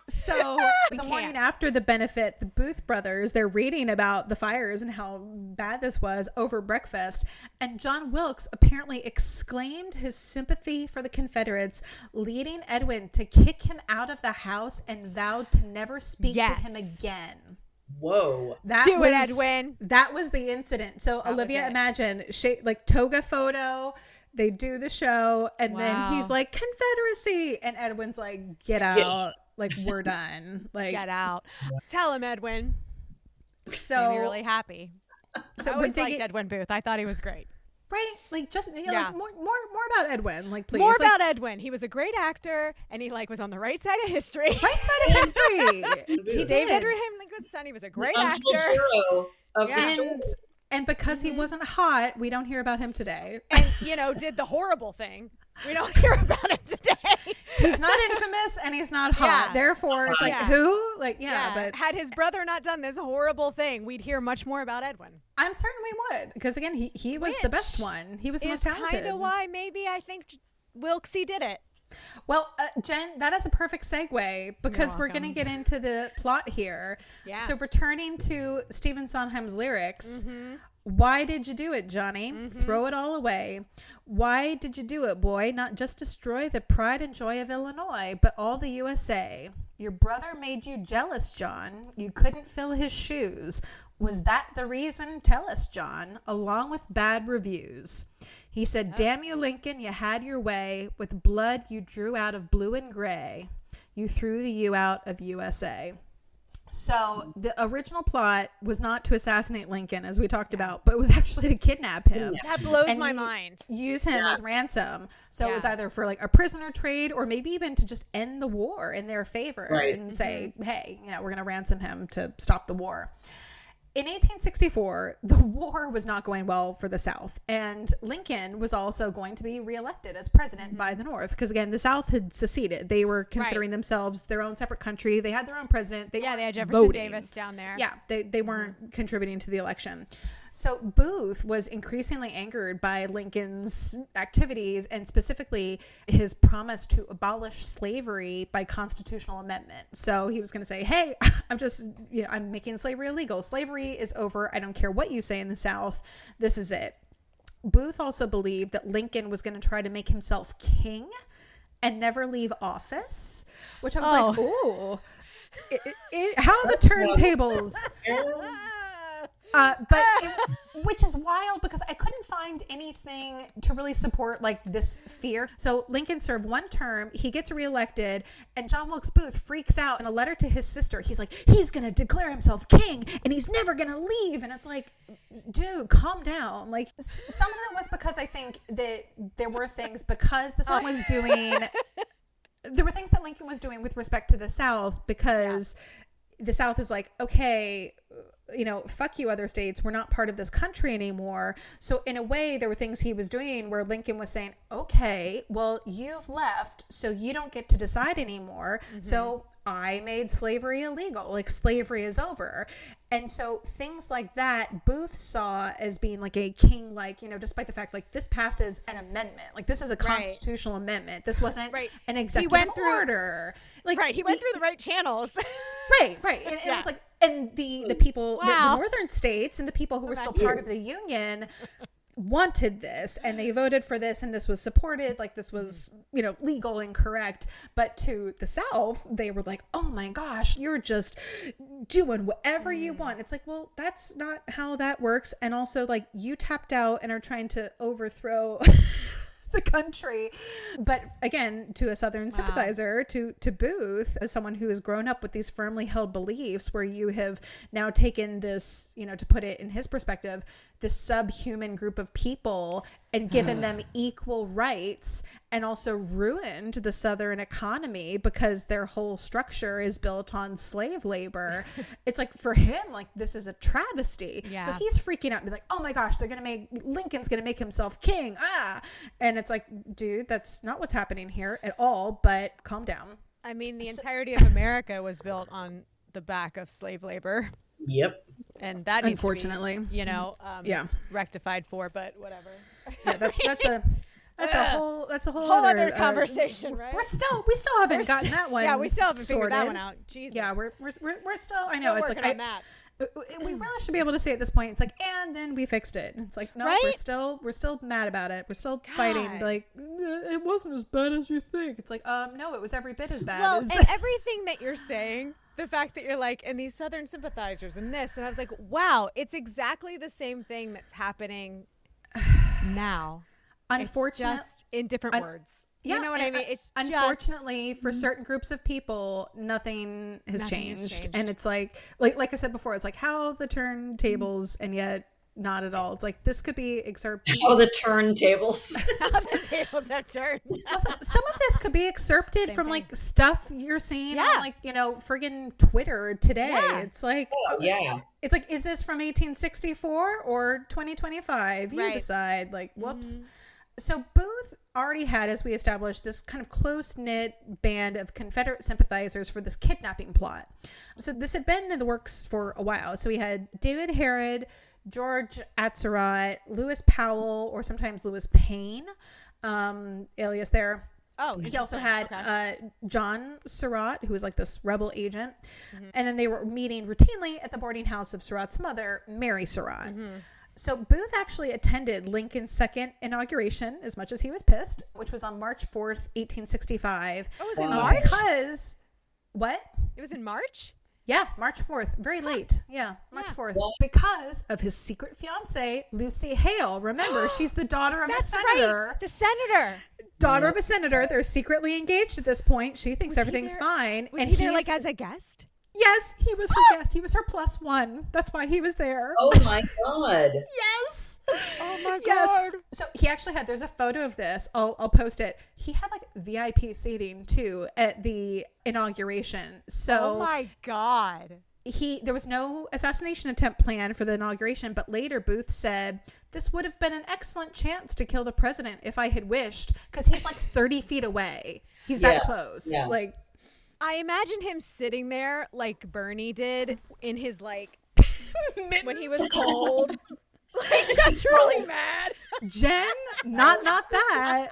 So the morning after the benefit, the Booth brothers, they're reading about the fires and how bad this was over breakfast. And John Wilkes apparently exclaimed his sympathy for the Confederates, leading Edwin to kick him out of the house and vowed to never speak to him again. Whoa. Do it, Edwin. That was the incident. So that Olivia, imagine, like toga photo. They do the show, and then he's like, Confederacy. And Edwin's like, get out. Like, we're done. Like, get out. Tell him, Edwin. So made me really happy. So I always liked Edwin Booth. I thought he was great. Right? Like, just like more about Edwin. Like, please. More about Edwin. He was a great actor, and he like was on the right side of history. Right side of history. He David Abraham Lincoln's son. He was a great actor. And because he wasn't hot, we don't hear about him today. And, did the horrible thing. We don't hear about him today. He's not infamous and he's not hot. Yeah. Therefore, it's like, who? Like, but had his brother not done this horrible thing, we'd hear much more about Edwin. I'm certain we would. Because, again, he was the best one. He was the most talented. Kind of why maybe I think Wilkesy did it. Well, Jen, that is a perfect segue because we're going to get into the plot here. Yeah. So returning to Stephen Sondheim's lyrics, why did you do it, Johnny? Throw it all away. Why did you do it, boy? Not just destroy the pride and joy of Illinois, but all the USA. Your brother made you jealous, John. You couldn't fill his shoes. Was that the reason? Tell us, John, along with bad reviews. He said, damn you, Lincoln, you had your way. With blood you drew out of blue and gray. You threw the U out of USA. So the original plot was not to assassinate Lincoln, as we talked about, but it was actually to kidnap him. That blows my mind. Use him as ransom. So it was either for like a prisoner trade or maybe even to just end the war in their favor and say, hey, we're going to ransom him to stop the war. In 1864, the war was not going well for the South, and Lincoln was also going to be reelected as president by the North, because again, the South had seceded. They were considering themselves their own separate country. They had their own president. They had Jefferson Davis down there. Yeah, they weren't contributing to the election. So Booth was increasingly angered by Lincoln's activities and specifically his promise to abolish slavery by constitutional amendment. So he was going to say, hey, I'm making slavery illegal. Slavery is over. I don't care what you say in the South. This is it. Booth also believed that Lincoln was going to try to make himself king and never leave office, which I was like, ooh, how are the turntables? Which is wild because I couldn't find anything to really support like this fear. So Lincoln served one term, he gets reelected, and John Wilkes Booth freaks out in a letter to his sister. He's like, he's going to declare himself king and he's never going to leave. And it's like, dude, calm down. Like some of it was because I think that there were things because the South was doing, there were things that Lincoln was doing with respect to the South because the South is like, okay, fuck you other states, we're not part of this country anymore. So in a way, there were things he was doing where Lincoln was saying, okay, well, you've left, so you don't get to decide anymore. So I made slavery illegal, like slavery is over. And so things like that Booth saw as being like a king, like, despite the fact like this passes an amendment, like this is a constitutional amendment. This wasn't an executive order. Like he went through the right channels. Right. And it was like, and the people, the northern states and the people who were still part of the Union wanted this, and they voted for this, and this was supported, like this was legal and correct. But to the South, they were like, oh my gosh, you're just doing whatever you want. It's like, well, that's not how that works. And also, like, you tapped out and are trying to overthrow the country. But again, to a Southern sympathizer, to Booth, as someone who has grown up with these firmly held beliefs, where you have now taken this, to put it in his perspective, this subhuman group of people and given them equal rights, and also ruined the Southern economy because their whole structure is built on slave labor. It's like, for him, like, this is a travesty. So he's freaking out and be like, oh my gosh, Lincoln's gonna make himself king. And it's like, dude, that's not what's happening here at all, but calm down. I mean, the entirety of America was built on the back of slave labor. Yep. And that needs unfortunately to be, rectified for, but whatever. Yeah, that's a whole other conversation, right? We still haven't gotten that one. Yeah, we still haven't figured that one sorted. out. Jesus. Yeah, we're still. I know, it's like on that. We really should be able to say at this point, it's like, and then we fixed it. It's like, no, we're still mad about it. We're still fighting. Like, it wasn't as bad as you think. It's like, no, it was every bit as bad. Well, as and everything that you're saying, the fact that you're like, and these Southern sympathizers and this, and I was like, wow, it's exactly the same thing that's happening now. Unfortunately, it's just in different words. Yeah, you know what I mean? It's unfortunately for certain groups of people, nothing has changed. And it's like I said before, it's like how the turntables, and yet not at all. It's like, this could be excerpted. How the turntables. How the tables have turned. Some of this could be excerpted from like stuff you're seeing on like, friggin' Twitter today. Yeah. It's like, it's like, is this from 1864 or 2025? You decide. Like, whoops. So Booth already had, as we established, this kind of close-knit band of Confederate sympathizers for this kidnapping plot. So this had been in the works for a while. So we had David Harrod, George Atzerodt, Lewis Powell, or sometimes Lewis Payne, alias there. Oh, he also had John Surratt, who was like this rebel agent. And then they were meeting routinely at the boarding house of Surratt's mother, Mary Surratt. So Booth actually attended Lincoln's second inauguration, as much as he was pissed, which was on March 4th, 1865. Oh, it was in March? Because, what? It was in March? Yeah, March 4th. Very late. Yeah, March 4th. Because of his secret fiancée, Lucy Hale. Remember, she's the daughter of a senator. Right. The senator. Daughter of a senator. They're secretly engaged at this point. She thinks everything's fine. Was he there like as a guest? Yes, he was her guest. He was her +1. That's why he was there. Oh my God. Yes. Oh my God. So he actually had, there's a photo of this. I'll post it. He had like VIP seating too at the inauguration. So oh my God. There was no assassination attempt planned for the inauguration, but later Booth said, this would have been an excellent chance to kill the president if I had wished, because he's like 30 feet away. He's that close. Yeah. Like, I imagine him sitting there like Bernie did in his like when he was cold. Like, just really mad. Jen, not that.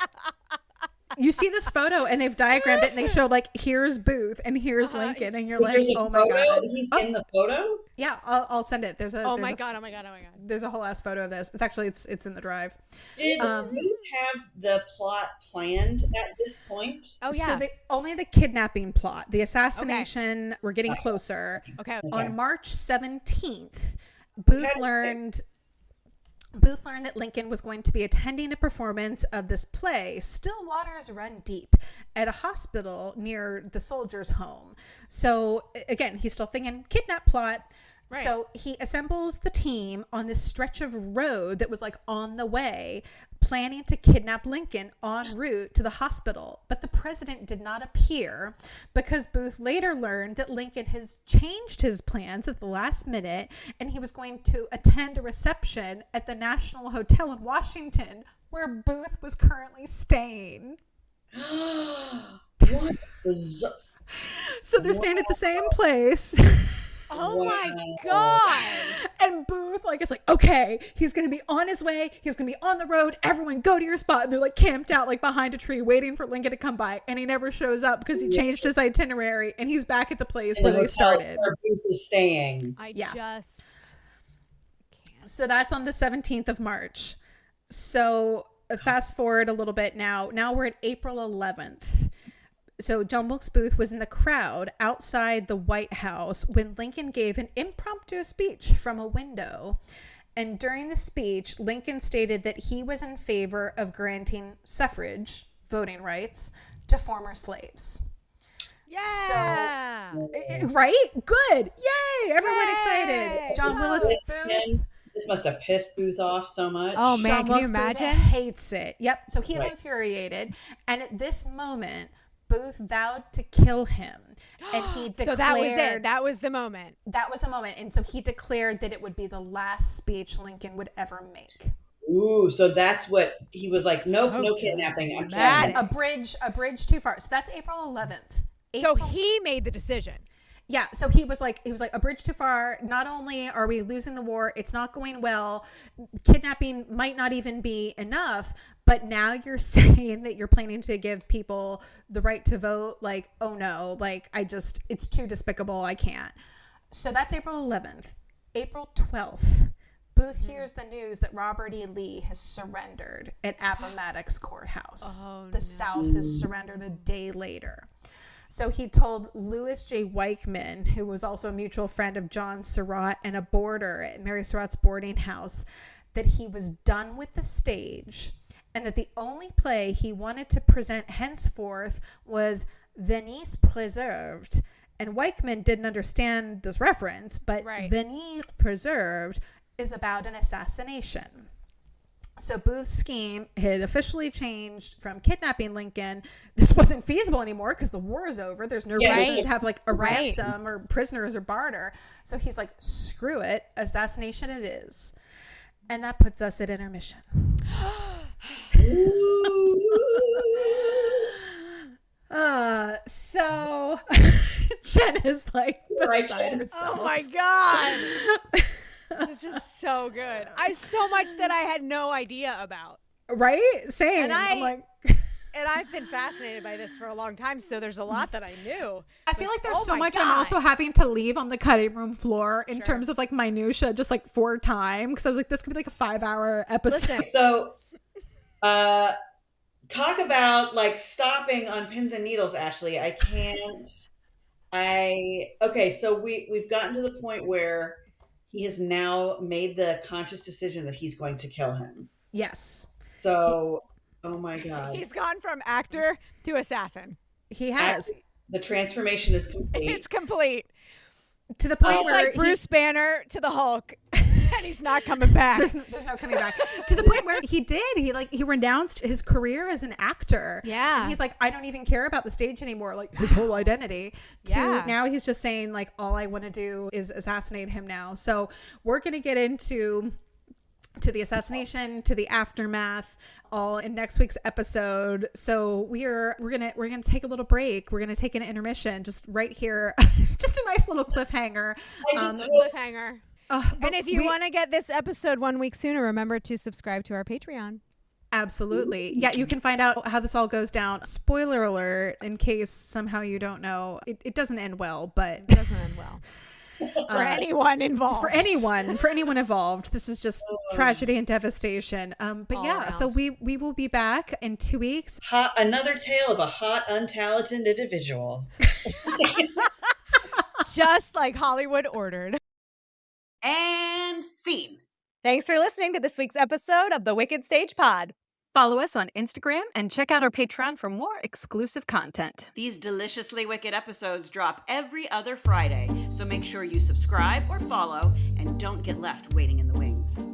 You see this photo and they've diagrammed it and they show like, here's Booth and here's Lincoln, and you're like, oh my God. He's in the photo? Yeah, I'll send it. There's a oh my God. There's a whole ass photo of this. It's actually it's in the drive. Did Booth have the plot planned at this point? Oh yeah. So only the kidnapping plot. The assassination, we're getting closer. Okay. On March 17th, Booth learned that Lincoln was going to be attending a performance of this play, Still Waters Run Deep, at a hospital near the soldiers' home. So again, he's still thinking kidnap plot. Right. So he assembles the team on this stretch of road that was like on the way, planning to kidnap Lincoln en route to the hospital. But the president did not appear because Booth later learned that Lincoln has changed his plans at the last minute, and he was going to attend a reception at the National Hotel in Washington, where Booth was currently staying. What was... So they're staying at the same place. Oh my God. And Booth, like, it's like, okay, he's going to be on his way. He's going to be on the road. Everyone go to your spot. And they're like camped out like behind a tree waiting for Lincoln to come by. And he never shows up because he changed his itinerary and he's back at the place where they started. Where Booth is staying. I just can't. So that's on the 17th of March. So fast forward a little bit now. Now we're at April 11th. So John Wilkes Booth was in the crowd outside the White House when Lincoln gave an impromptu speech from a window. And during the speech, Lincoln stated that he was in favor of granting suffrage, voting rights, to former slaves. Yeah. So, right? Good. Yay. Everyone excited. John Wilkes Booth. This must have pissed Booth off so much. Oh man, John can you Wilkes Booth imagine? hates it. Yep. So he's infuriated. And at this moment, Booth vowed to kill him. And he declared... So that was it. That was the moment. That was the moment. And so he declared that it would be the last speech Lincoln would ever make. Ooh, so that's what he was like, nope, no kidnapping. I'm Mad. kidding. A bridge too far. So that's April 11th. So he made the decision. Yeah, so he was like, a bridge too far. Not only are we losing the war, it's not going well. Kidnapping might not even be enough, but now you're saying that you're planning to give people the right to vote. Like, oh no, like it's too despicable. I can't. So that's April 11th. April 12th, Booth hears the news that Robert E. Lee has surrendered at Appomattox Courthouse. The South has surrendered a day later. So he told Louis J. Weichman, who was also a mutual friend of John Surratt and a boarder at Mary Surratt's boarding house, that he was done with the stage and that the only play he wanted to present henceforth was Venise Preserved. And Weichman didn't understand this reference, but Venise Preserved is about an assassination. So Booth's scheme had officially changed from kidnapping Lincoln. This wasn't feasible anymore because the war is over. There's no reason to have like a ransom or prisoners or barter. So he's like, screw it. Assassination it is. And that puts us at intermission. So Jen is like beside herself. Oh my God. This is so good. I so much that I had no idea about. Right? Same. And I'm like... And I've been fascinated by this for a long time, so there's a lot that I knew. I feel like there's so much I'm also having to leave on the cutting room floor in terms of like minutia, just like for time. Because I was like, this could be like a 5-hour episode. Listen. So, talk about like stopping on pins and needles, Ashley. I can't. Okay, so we've gotten to the point where he has now made the conscious decision that he's going to kill him. Yes. So, oh my God. He's gone from actor to assassin. He has. The transformation is complete. It's complete. To the point He's where like Bruce Banner to the Hulk, and he's not coming back. There's no coming back. To the point where he renounced his career as an actor. Yeah. And he's like, I don't even care about the stage anymore. Like his whole identity. To now he's just saying like, all I want to do is assassinate him now. So we're going to get into the assassination, to the aftermath, all in next week's episode. So we're gonna take a little break. We're gonna take an intermission just right here, just a nice little cliffhanger. Cliffhanger. And if you want to get this episode 1 week sooner, remember to subscribe to our Patreon. Absolutely. Yeah, you can find out how this all goes down. Spoiler alert, in case somehow you don't know, it doesn't end well, but it doesn't end well. For anyone involved. For anyone involved. This is just tragedy and devastation. But all around. So we will be back in 2 weeks. Another tale of a hot, untalented individual. Just like Hollywood ordered. And scene. Thanks for listening to this week's episode of the Wicked Stage Pod. Follow us on Instagram and check out our Patreon for more exclusive content. These deliciously wicked episodes drop every other Friday, So make sure you subscribe or follow and don't get left waiting in the wings.